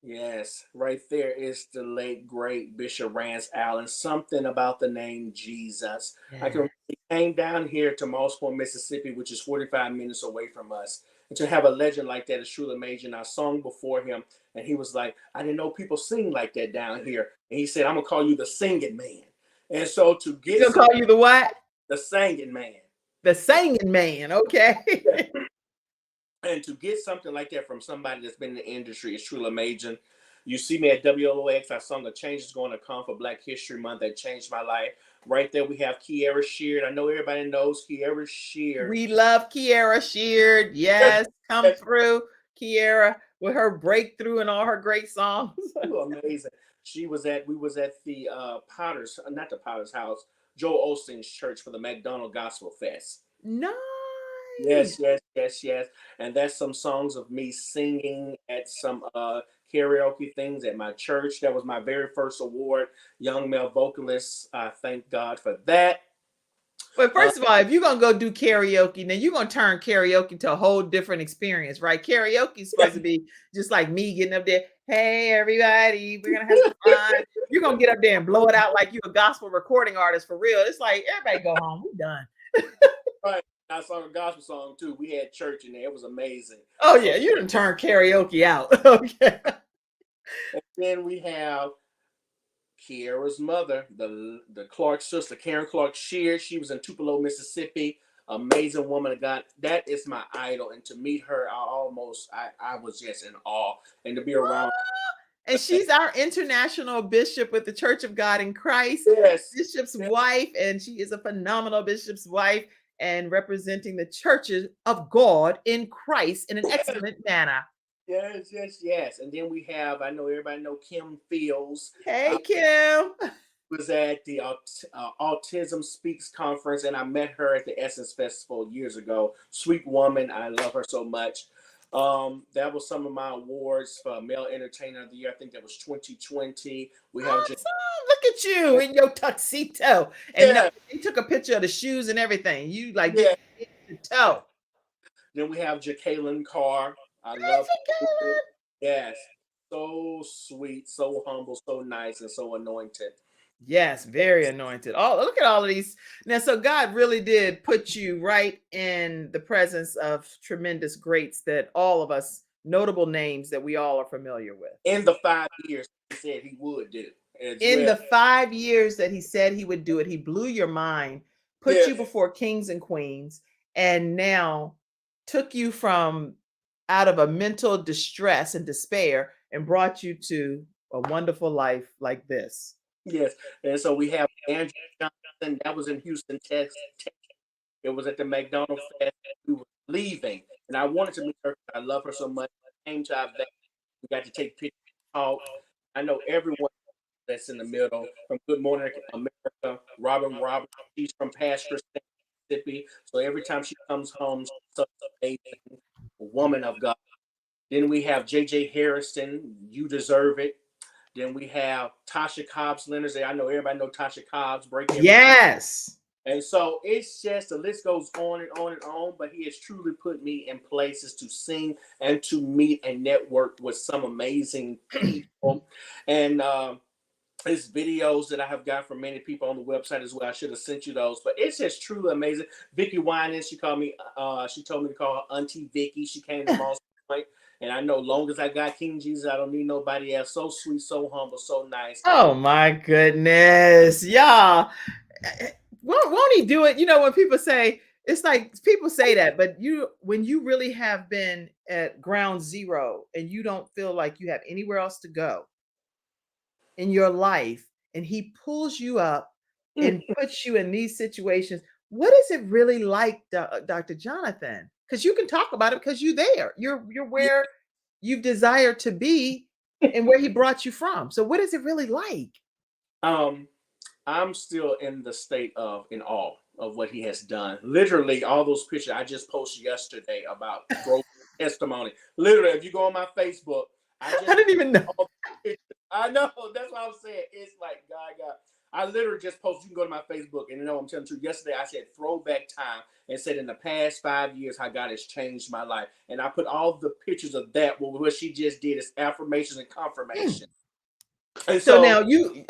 Yes, right there is the late great Bishop Rance Allen. Something about the name Jesus. He came down here to Mossville, Mississippi, which is 45 minutes away from us. And to have a legend like that is truly amazing. I sung before him, and he was like, I didn't know people sing like that down here. And he said, I'm gonna call you the singing man. And so to get He'll call you the what? The singing man. The singing man. Okay. And to get something like that from somebody that's been in the industry is truly amazing. You see me at WLOX. I sung A Change Is Going to Come for Black History Month. That changed my life. Right there, we have Kiera Sheard. I know everybody knows Kiera Sheard. We love Kiera Sheard. Yes, come through, Kiera, with her breakthrough and all her great songs. Amazing. We was at the not the Potter's House, Joel Osteen's church for the McDonald Gospel Fest. Nice. Yes. And that's some songs of me singing at some karaoke things at my church. That was my very first award, Young Male Vocalist. I thank God for that. But first of all, if you're gonna go do karaoke, then you're gonna turn karaoke to a whole different experience, right? Karaoke is supposed to be just like me getting up there. Hey, everybody, we're gonna have some fun. You're gonna get up there and blow it out like you a gospel recording artist for real. It's like everybody go home. We done. Right. I sang a gospel song too. We had church in there. It was amazing. Oh yeah, you didn't turn karaoke out. Okay. And then we have Kiara's mother, the Clark sister, Karen Clark Shear. She was in Tupelo, Mississippi. Amazing woman of God. That is my idol. And to meet her, I was just in awe. And to be around. And she's our international bishop with the Church of God in Christ. Yes. Bishop's wife, and she is a phenomenal bishop's wife and representing the churches of God in Christ in an excellent manner. Yes. And then we have, I know everybody know Kim Fields. Hey, Kim. Was at the Autism Speaks conference, and I met her at the Essence Festival years ago. Sweet woman. I love her so much. That was some of my awards for Male Entertainer of the Year. I think that was 2020. We have awesome. Look at you in your tuxedo. And they took a picture of the shoes and everything. You like the toe. Then we have Jacqueline Carr. I love her. Yes. So sweet, so humble, so nice, and so anointed. Yes, very anointed. Oh, look at all of these. Now, so God really did put you right in the presence of tremendous greats that all of us, notable names that we all are familiar with. In the 5 years he said he would do. The 5 years that he said he would do it, he blew your mind, put you before kings and queens, and now took you from out of a mental distress and despair and brought you to a wonderful life like this. Yes, and so we have Andrew Johnson. That was in Houston, Texas. It was at the McDonald's Fest. We were leaving, and I wanted to meet her. I love her so much. I came to our event. We got to take pictures, talk. I know everyone that's in the middle. From Good Morning America, Robin Roberts. She's from Pastor, Mississippi. So every time she comes home, she's such a woman of God. Then we have J.J. Harrison. You deserve it. Then we have Tasha Cobbs Leonard. I know everybody know Tasha Cobbs. Yes. And so it's just, the list goes on and on and on, but he has truly put me in places to sing and to meet and network with some amazing people. And his videos that I have got from many people on the website as well. I should have sent you those, but it's just truly amazing. Vicky Winans, she told me to call her Auntie Vicky. She came to Moss Point. And I know long as I got King Jesus, I don't need nobody else. So sweet, so humble, so nice. Oh my goodness. Yeah. Won't he do it? You know, when people say, it's like people say that, but when you really have been at ground zero and you don't feel like you have anywhere else to go in your life, and he pulls you up and puts you in these situations, what is it really like, Dr. Jonathan? Because you can talk about it because you're there. You're where you've desired to be and where he brought you from. So what is it really like? I'm still in the state of in awe of what he has done. Literally, all those pictures I just posted yesterday about growth testimony. Literally, if you go on my Facebook, I didn't even know. I know. That's what I'm saying. It's like God. I literally just posted. You can go to my Facebook, and I'm telling you, yesterday I said throwback time and said in the past 5 years how God has changed my life. And I put all the pictures of that. Well, what she just did is affirmations and confirmation. And so now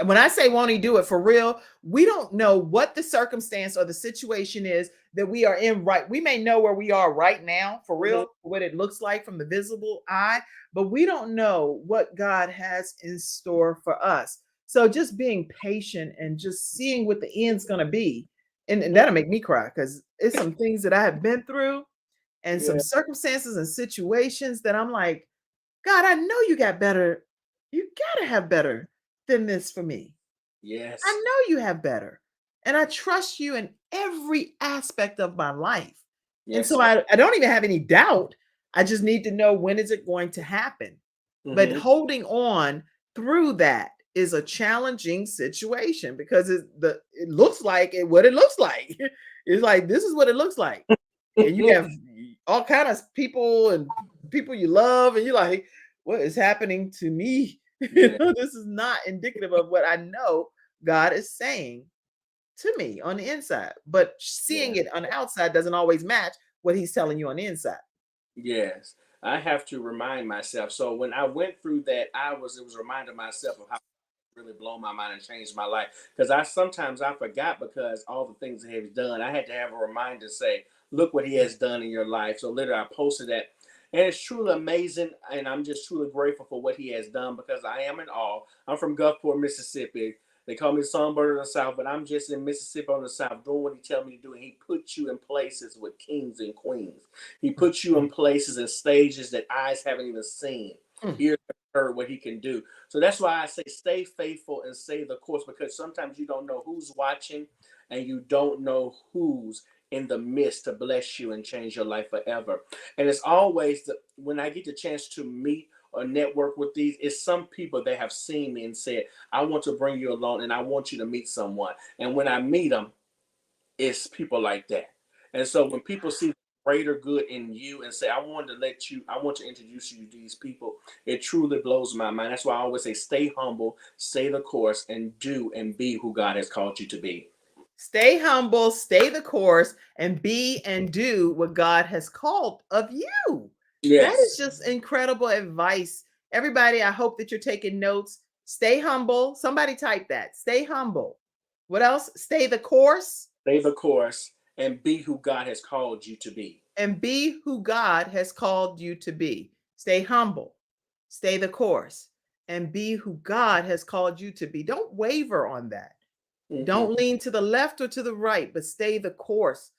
when I say won't he do it for real, we don't know what the circumstance or the situation is that we are in, right? We may know where we are right now for real, what it looks like from the visible eye, but we don't know what God has in store for us. So just being patient and just seeing what the end's going to be. And that'll make me cry because it's some things that I have been through and some circumstances and situations that I'm like, God, I know you got better. You got to have better than this for me. Yes. I know you have better. And I trust you in every aspect of my life. Yes. And so I don't even have any doubt. I just need to know, when is it going to happen? But holding on through that is a challenging situation because it looks like what it looks like. It's like, this is what it looks like. And you have all kinds of people and people you love, and you're like, what is happening to me? This is not indicative of what I know God is saying to me on the inside, but seeing it on the outside doesn't always match what he's telling you on the inside. Yes. I have to remind myself. So when I went through that, it was reminding myself of how really blown my mind and changed my life. Because sometimes I forgot because all the things that he's done. I had to have a reminder to say, look what he has done in your life. So literally I posted that. And it's truly amazing. And I'm just truly grateful for what he has done because I am in awe. I'm from Gulfport, Mississippi. They call me the songbird of the South, but I'm just in Mississippi on the South doing what he tells me to do. And he puts you in places with kings and queens. He puts you in places and stages that eyes haven't even seen. Ears haven't heard what he can do. So that's why I say stay faithful and stay the course, because sometimes you don't know who's watching and you don't know who's in the midst to bless you and change your life forever. And it's always when I get the chance to meet or network with these, it's some people that have seen me and said, I want to bring you along and I want you to meet someone. And when I meet them, it's people like that. And so when people see greater good in you and say, I want to introduce you to these people, it truly blows my mind. That's why I always say, stay humble, stay the course, and do and be who God has called you to be. Stay humble, stay the course, and be and do what God has called of you. Yes. That is just incredible advice. Everybody, I hope that you're taking notes. Stay humble. Somebody type that. Stay humble. What else? Stay the course. Stay the course and be who God has called you to be. And be who God has called you to be. Stay humble. Stay the course. And be who God has called you to be. Don't waver on that. Mm-hmm. Don't lean to the left or to the right, but stay the course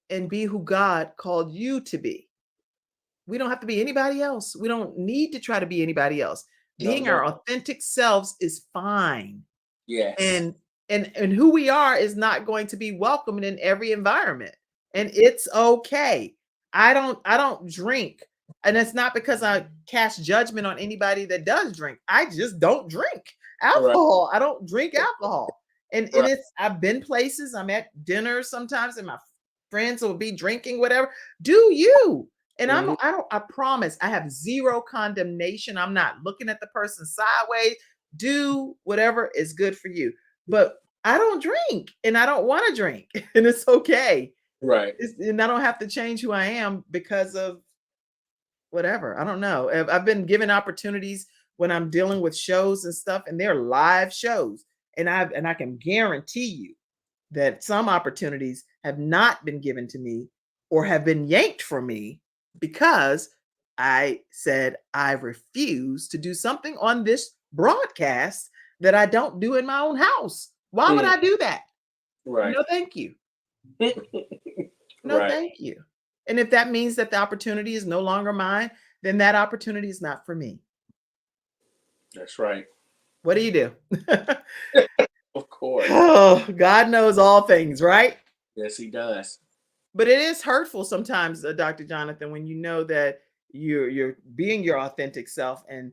and be who God called you to be. We don't have to be anybody else. We don't need to try to be anybody else. Being our authentic selves is fine. Yes. And who we are is not going to be welcomed in every environment. And it's okay. I don't drink. And it's not because I cast judgment on anybody that does drink. I just don't drink alcohol. Right. I don't drink alcohol. And I've been places, I'm at dinner sometimes and my friends will be drinking, whatever. Do you? And I promise I have zero condemnation. I'm not looking at the person sideways. Do whatever is good for you. But I don't drink and I don't want to drink and it's okay. Right. And I don't have to change who I am because of whatever. I don't know. I've been given opportunities when I'm dealing with shows and stuff, and they're live shows. And I can guarantee you that some opportunities have not been given to me or have been yanked from me because I said I refuse to do something on this broadcast that I don't do in my own house. Why would I do that? Right. No, thank you. No, thank you. And if that means that the opportunity is no longer mine, then that opportunity is not for me. That's right. What do you do? Of course. Oh, God knows all things, right? Yes, he does. But it is hurtful sometimes, Dr. Jonathan, when you know that you're being your authentic self and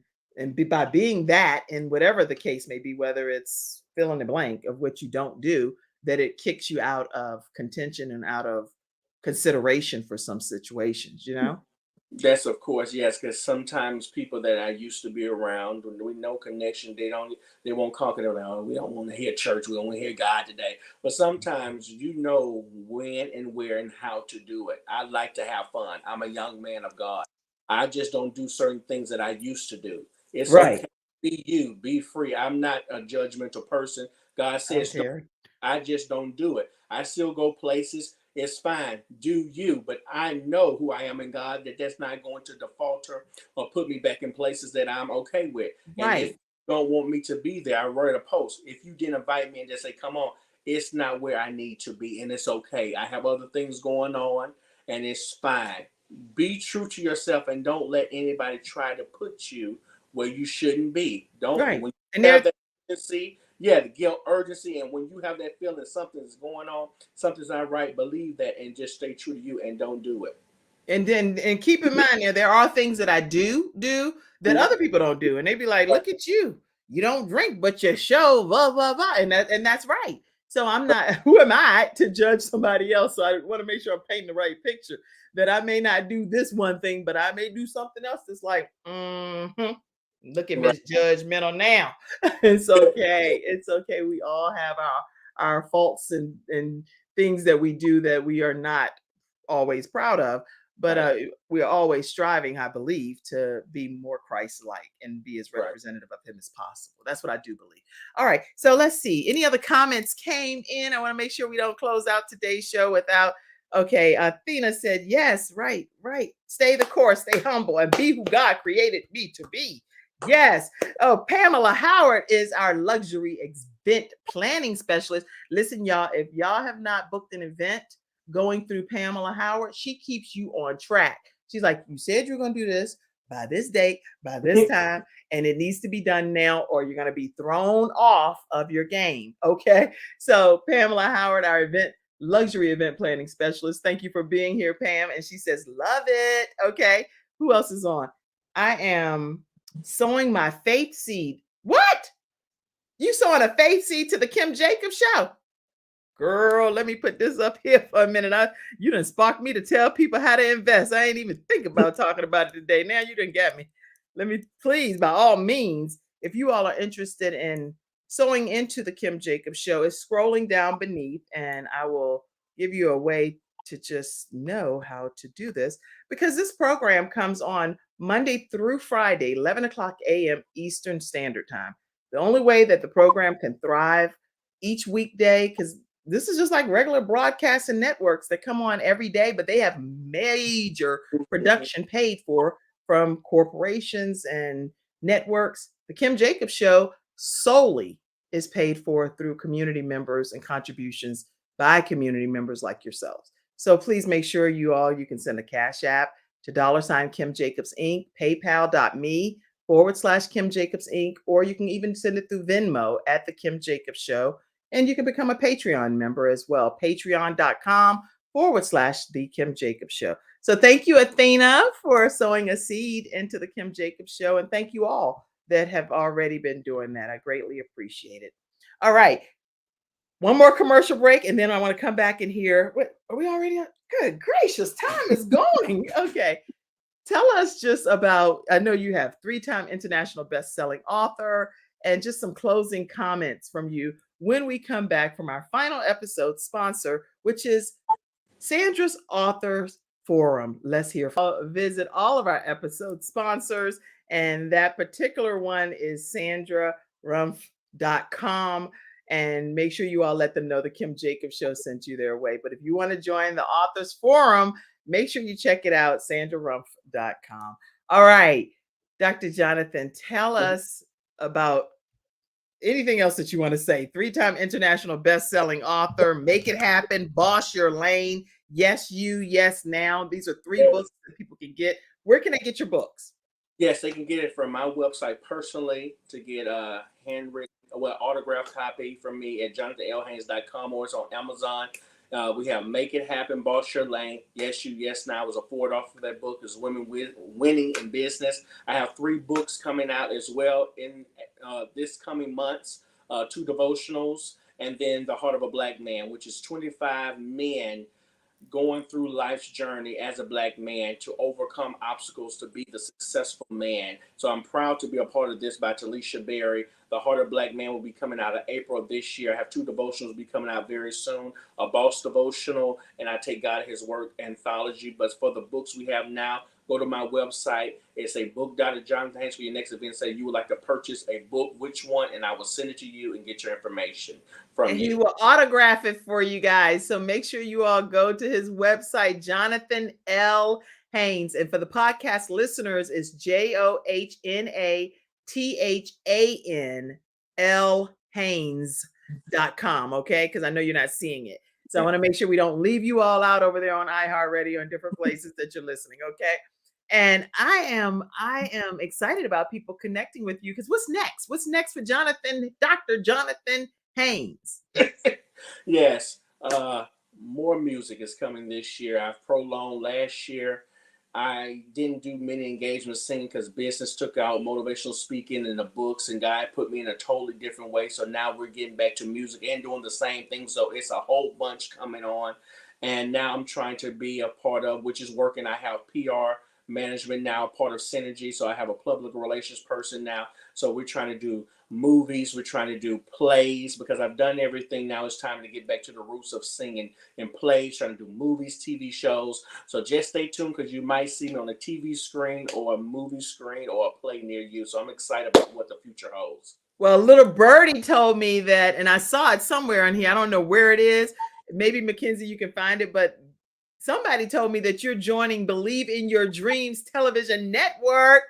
by being that, in whatever the case may be, whether it's fill in the blank of what you don't do, that it kicks you out of contention and out of consideration for some situations, you know? That's of course, yes, because sometimes people that I used to be around, when we know connection, they won't conquer it around. We don't want to hear church, we don't want to hear God today. But sometimes you know when and where and how to do it. I like to have fun. I'm a young man of God. I just don't do certain things that I used to do. It's right. Okay. Be you, be free. I'm not a judgmental person. God says, I just don't do it. I still go places. It's fine. Do you. But I know who I am in God, that's not going to defaulter or put me back in places that I'm okay with. Right. And if you don't want me to be there, I write a post. If you didn't invite me and just say, come on, it's not where I need to be. And it's okay. I have other things going on and it's fine. Be true to yourself and don't let anybody try to put you where you shouldn't be. Don't. Right. When and you have that urgency, the guilt, urgency, and when you have that feeling something's going on, something's not right, believe that and just stay true to you and don't do it. And keep in mind, there are things that I do that other people don't do, and they be like, "Look at you, you don't drink, but you show blah blah blah," and that's right. So I'm not. Who am I to judge somebody else? So I want to make sure I'm painting the right picture. That I may not do this one thing, but I may do something else that's like, look at Miss Judgmental now. It's okay. It's okay. We all have our faults and things that we do that we are not always proud of. But we are always striving, I believe, to be more Christ-like and be as representative of him as possible. That's what I do believe. All right. So let's see. Any other comments came in? I want to make sure we don't close out today's show without. Okay. Athena said, yes, right. Stay the course, stay humble, and be who God created me to be. Yes. Oh, Pamela Howard is our luxury event planning specialist. Listen, y'all, if y'all have not booked an event going through Pamela Howard, she keeps you on track. She's like, you said you're going to do this by this date, by this time, and it needs to be done now, or you're going to be thrown off of your game. Okay. So Pamela Howard, our luxury event planning specialist. Thank you for being here, Pam. And she says, love it. Okay. Who else is on? I am sowing my faith seed. What? You sowing a faith seed to the Kim Jacobs show? Girl, let me put this up here for a minute. You done sparked me to tell people how to invest. I ain't even think about talking about it today. Now you done got me. Let me, please, by all means, if you all are interested in sewing into the Kim Jacobs show, it's scrolling down beneath, and I will give you a way to just know how to do this, because this program comes on Monday through Friday, 11 o'clock a.m. Eastern Standard Time. The only way that the program can thrive each weekday, because this is just like regular broadcasts and networks that come on every day, but they have major production paid for from corporations and networks. The Kim Jacobs show solely is paid for through community members and contributions by community members like yourselves. So please make sure you can send a Cash App to $ Kim Jacobs Inc., paypal.me/Kim Jacobs Inc., or you can even send it through Venmo at the Kim Jacobs Show. And you can become a Patreon member as well, patreon.com/the Kim Jacobs Show. So thank you, Athena, for sowing a seed into the Kim Jacobs Show. And thank you all that have already been doing that. I greatly appreciate it. All right. One more commercial break, and then I want to come back and hear. What, are we already? Good gracious, time is going. Okay. Tell us just about, I know you have 3-time international best-selling author, and just some closing comments from you when we come back from our final episode sponsor, which is Sandra's Authors Forum. Let's hear. Visit all of our episode sponsors, and that particular one is sandrarumpf.com. And make sure you all let them know the Kim Jacobs Show sent you their way. But if you want to join the Authors Forum, make sure you check it out, sandrarumpf.com. All right, Dr. Jonathan, tell us about anything else that you want to say. 3-time international best-selling author, Make It Happen, Boss Your Lane, Yes You, Yes Now. These are 3 books that people can get. Where can they get your books? Yes, they can get it from my website personally, to get a handwritten, autographed copy from me at jonathanlhaynes.com, or it's on Amazon. We have Make It Happen, Boss Your Lane, Yes You, Yes Now. Was a forward off of that book, is Women Winning in Business. I have 3 books coming out as well in this coming months, 2 devotionals, and then The Heart of a Black Man, which is 25 men going through life's journey as a Black man to overcome obstacles to be the successful man. So I'm proud to be a part of this by Talisha Berry. The Heart of Black Man will be coming out in April of this year. I have 2 devotionals will be coming out very soon, a Boss devotional, and I Take God at His Word anthology. But for the books we have now, go to my website. It's a book.Jonathan Haynes for your next event. Say you would like to purchase a book, which one, and I will send it to you and get your information from and you. He will autograph it for you guys. So make sure you all go to his website, Jonathan L. Haynes. And for the podcast listeners, it's JOHNATHANL Haynes.com. Okay. Because I know you're not seeing it. So I want to make sure we don't leave you all out over there on iHeartRadio and different places that you're listening. Okay. And I am excited about people connecting with you, because what's next? What's next for Jonathan, Dr. Jonathan Haynes? Yes. More music is coming this year. I've prolonged last year. I didn't do many engagements singing because business took out motivational speaking and the books, and God put me in a totally different way. So now we're getting back to music and doing the same thing. So it's a whole bunch coming on. And now I'm trying to be a part of, which is working. I have PR management now, part of Synergy. So I have a public relations person now. So we're trying to do movies, we're trying to do plays, because I've done everything. Now it's time to get back to the roots of singing and plays, trying to do movies, TV shows. So just stay tuned, because you might see me on a TV screen or a movie screen or a play near you. So I'm excited about what the future holds. Well, little birdie told me that, and I saw it somewhere in here. I don't know where it is. Maybe Mackenzie, you can find it, but somebody told me that you're joining Believe in Your Dreams television network.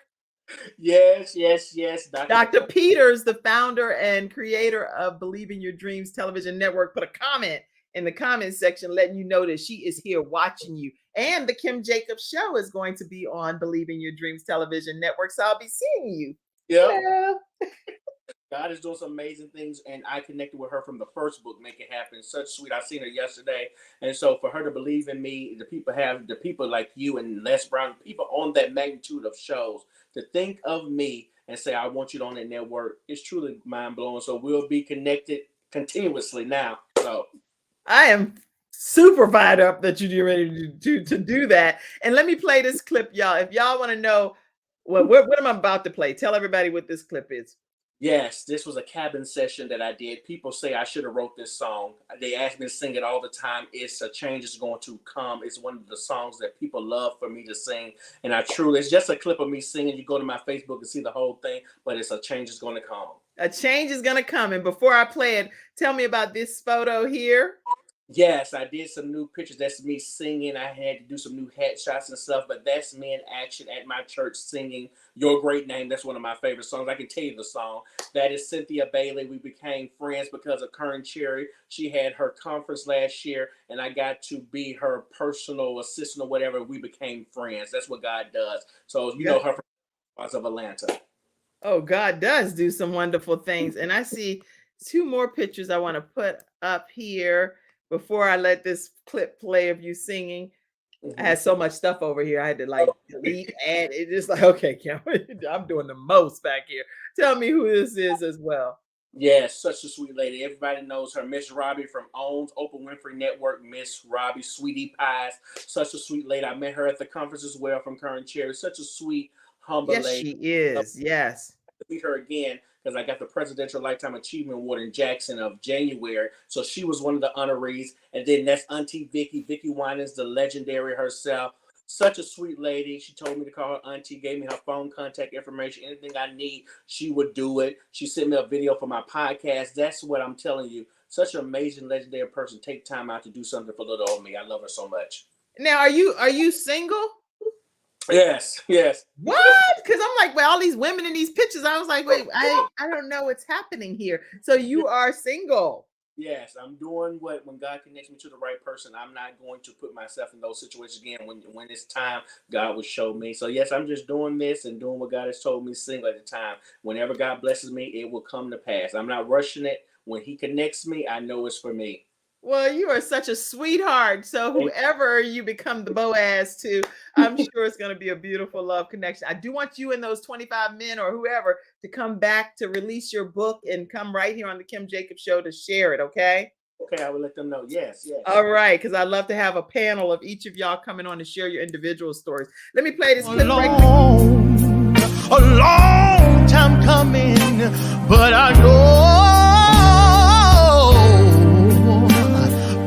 Yes. Dr. Peters, the founder and creator of Believe in Your Dreams television network, put a comment in the comment section letting you know that she is here watching you. And the Kim Jacobs Show is going to be on Believe in Your Dreams television network, so I'll be seeing you. Yeah. God is doing some amazing things, and I connected with her from the first book, Make It Happen. Such sweet. I seen her yesterday, and so for her to believe in me, the people like you and Les Brown, people on that magnitude of shows, to think of me and say, I want you on that network, it's truly mind blowing. So we'll be connected continuously now. So I am super fired up that you're ready to do that. And let me play this clip, y'all. If y'all want to know what am I about to play, tell everybody what this clip is. Yes, this was a cabin session that I did. People say I should have wrote this song. They ask me to sing it all the time. It's a change is going to come. It's one of the songs that people love for me to sing. And it's just a clip of me singing. You go to my Facebook and see the whole thing, but it's a change is going to come. A change is going to come. And before I play it, tell me about this photo here. Yes, I did some new pictures. That's me singing. I had to do some new headshots and stuff, but that's me in action at my church singing Your Great Name. That's one of my favorite songs. I can tell you the song. That is Cynthia Bailey. We became friends because of Kern Cherry. She had her conference last year, and I got to be her personal assistant or whatever. We became friends. That's what God does. So you know her from parts of Atlanta. Oh, God does do some wonderful things. And I see two more pictures I want to put up here before I let this clip play of you singing. I had so much stuff over here. I had to delete, and it's just okay, Kim, I'm doing the most back here. Tell me who this is as well. Yes, such a sweet lady. Everybody knows her. Miss Robbie from OWN's Oprah Winfrey Network. Miss Robbie, Sweetie Pies. Such a sweet lady. I met her at the conference as well from Kern Cherry. Such a sweet, humble lady. Yes, she is. Yes. To meet her again, because I got the Presidential Lifetime Achievement Award in Jackson of January. So she was one of the honorees. And then that's Auntie Vicky Winans, the legendary herself. Such a sweet lady. She told me to call her auntie, gave me her phone contact information. Anything I need, she would do it. She sent me a video for my podcast. That's what I'm telling you. Such an amazing, legendary person. Take time out to do something for little old me. I love her so much. Now, are you single? Yes. What? Because I'm like, well, all these women in these pictures. I was like, wait, I don't know what's happening here. So you are single. Yes, I'm doing when God connects me to the right person. I'm not going to put myself in those situations again. When it's time, God will show me. So yes, I'm just doing this and doing what God has told me single at the time. Whenever God blesses me, it will come to pass. I'm not rushing it. When He connects me, I know it's for me. Well, you are such a sweetheart. So whoever you become the Boaz to, I'm sure it's going to be a beautiful love connection. I do want you and those 25 men or whoever to come back to release your book and come right here on the Kim Jacobs Show to share it, okay? Okay, I will let them know. Yes. All right, because I'd love to have a panel of each of y'all coming on to share your individual stories. Let me play this clip right quick. A long time coming, but I know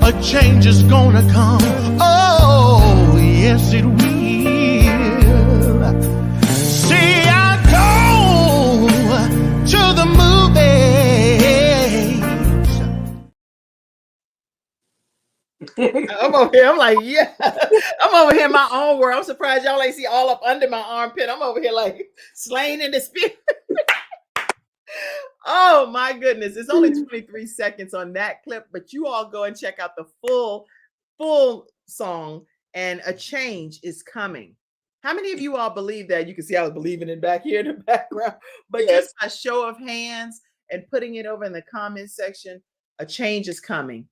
a change is gonna come. Oh, yes, it will. See, I go to the movies. I'm over here. I'm like, yeah. I'm over here in my own world. I'm surprised y'all ain't see all up under my armpit. I'm over here like slain in the spirit. Oh my goodness. It's only 23 seconds on that clip, but you all go and check out the full song, and a change is coming. How many of you all believe that? You can see I was believing it back here in the background, but just a show of hands and putting it over in the comment section, a change is coming.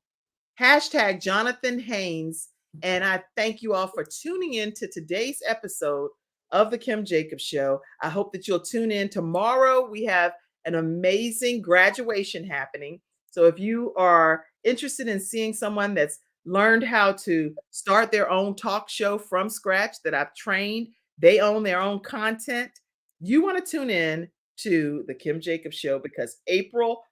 Hashtag Jonathan Haynes. And I thank you all for tuning in to today's episode of the Kim Jacobs Show. I hope that you'll tune in tomorrow. We have an amazing graduation happening. So if you are interested in seeing someone that's learned how to start their own talk show from scratch that I've trained, They own their own content. You want to tune in to the Kim Jacobs Show because April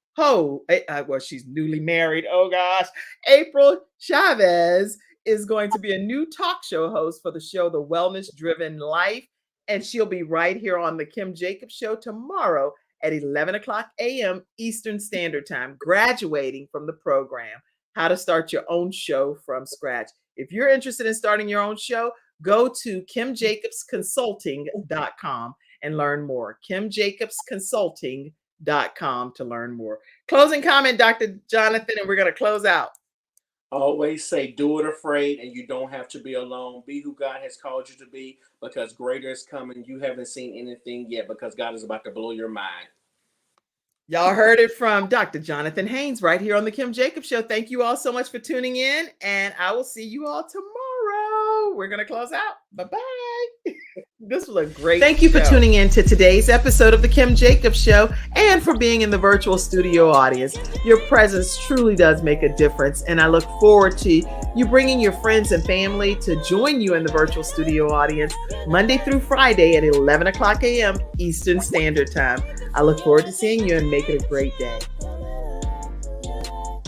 she's newly married. Oh gosh. April Chavez is going to be a new talk show host for the show, The Wellness Driven Life. And she'll be right here on the Kim Jacobs Show tomorrow at 11 o'clock a.m. Eastern Standard Time, graduating from the program, How to Start Your Own Show from Scratch. If you're interested in starting your own show, go to kimjacobsconsulting.com and learn more. kimjacobsconsulting.com to learn more. Closing comment, Dr. Jonathan, and we're going to close out. Always say, do it afraid, and you don't have to be alone. Be who God has called you to be, because greater is coming. You haven't seen anything yet, because God is about to blow your mind. Y'all heard it from Dr. Jonathan Haynes right here on the Kim Jacobs Show. Thank you all so much for tuning in, and I will see you all tomorrow. We're going to close out. Bye-bye. This was a great Thank you for tuning in to today's episode of the Kim Jacobs Show and for being in the virtual studio audience. Your presence truly does make a difference, and I look forward to you bringing your friends and family to join you in the virtual studio audience Monday through Friday at 11 o'clock a.m. Eastern Standard Time. I look forward to seeing you and make it a great day.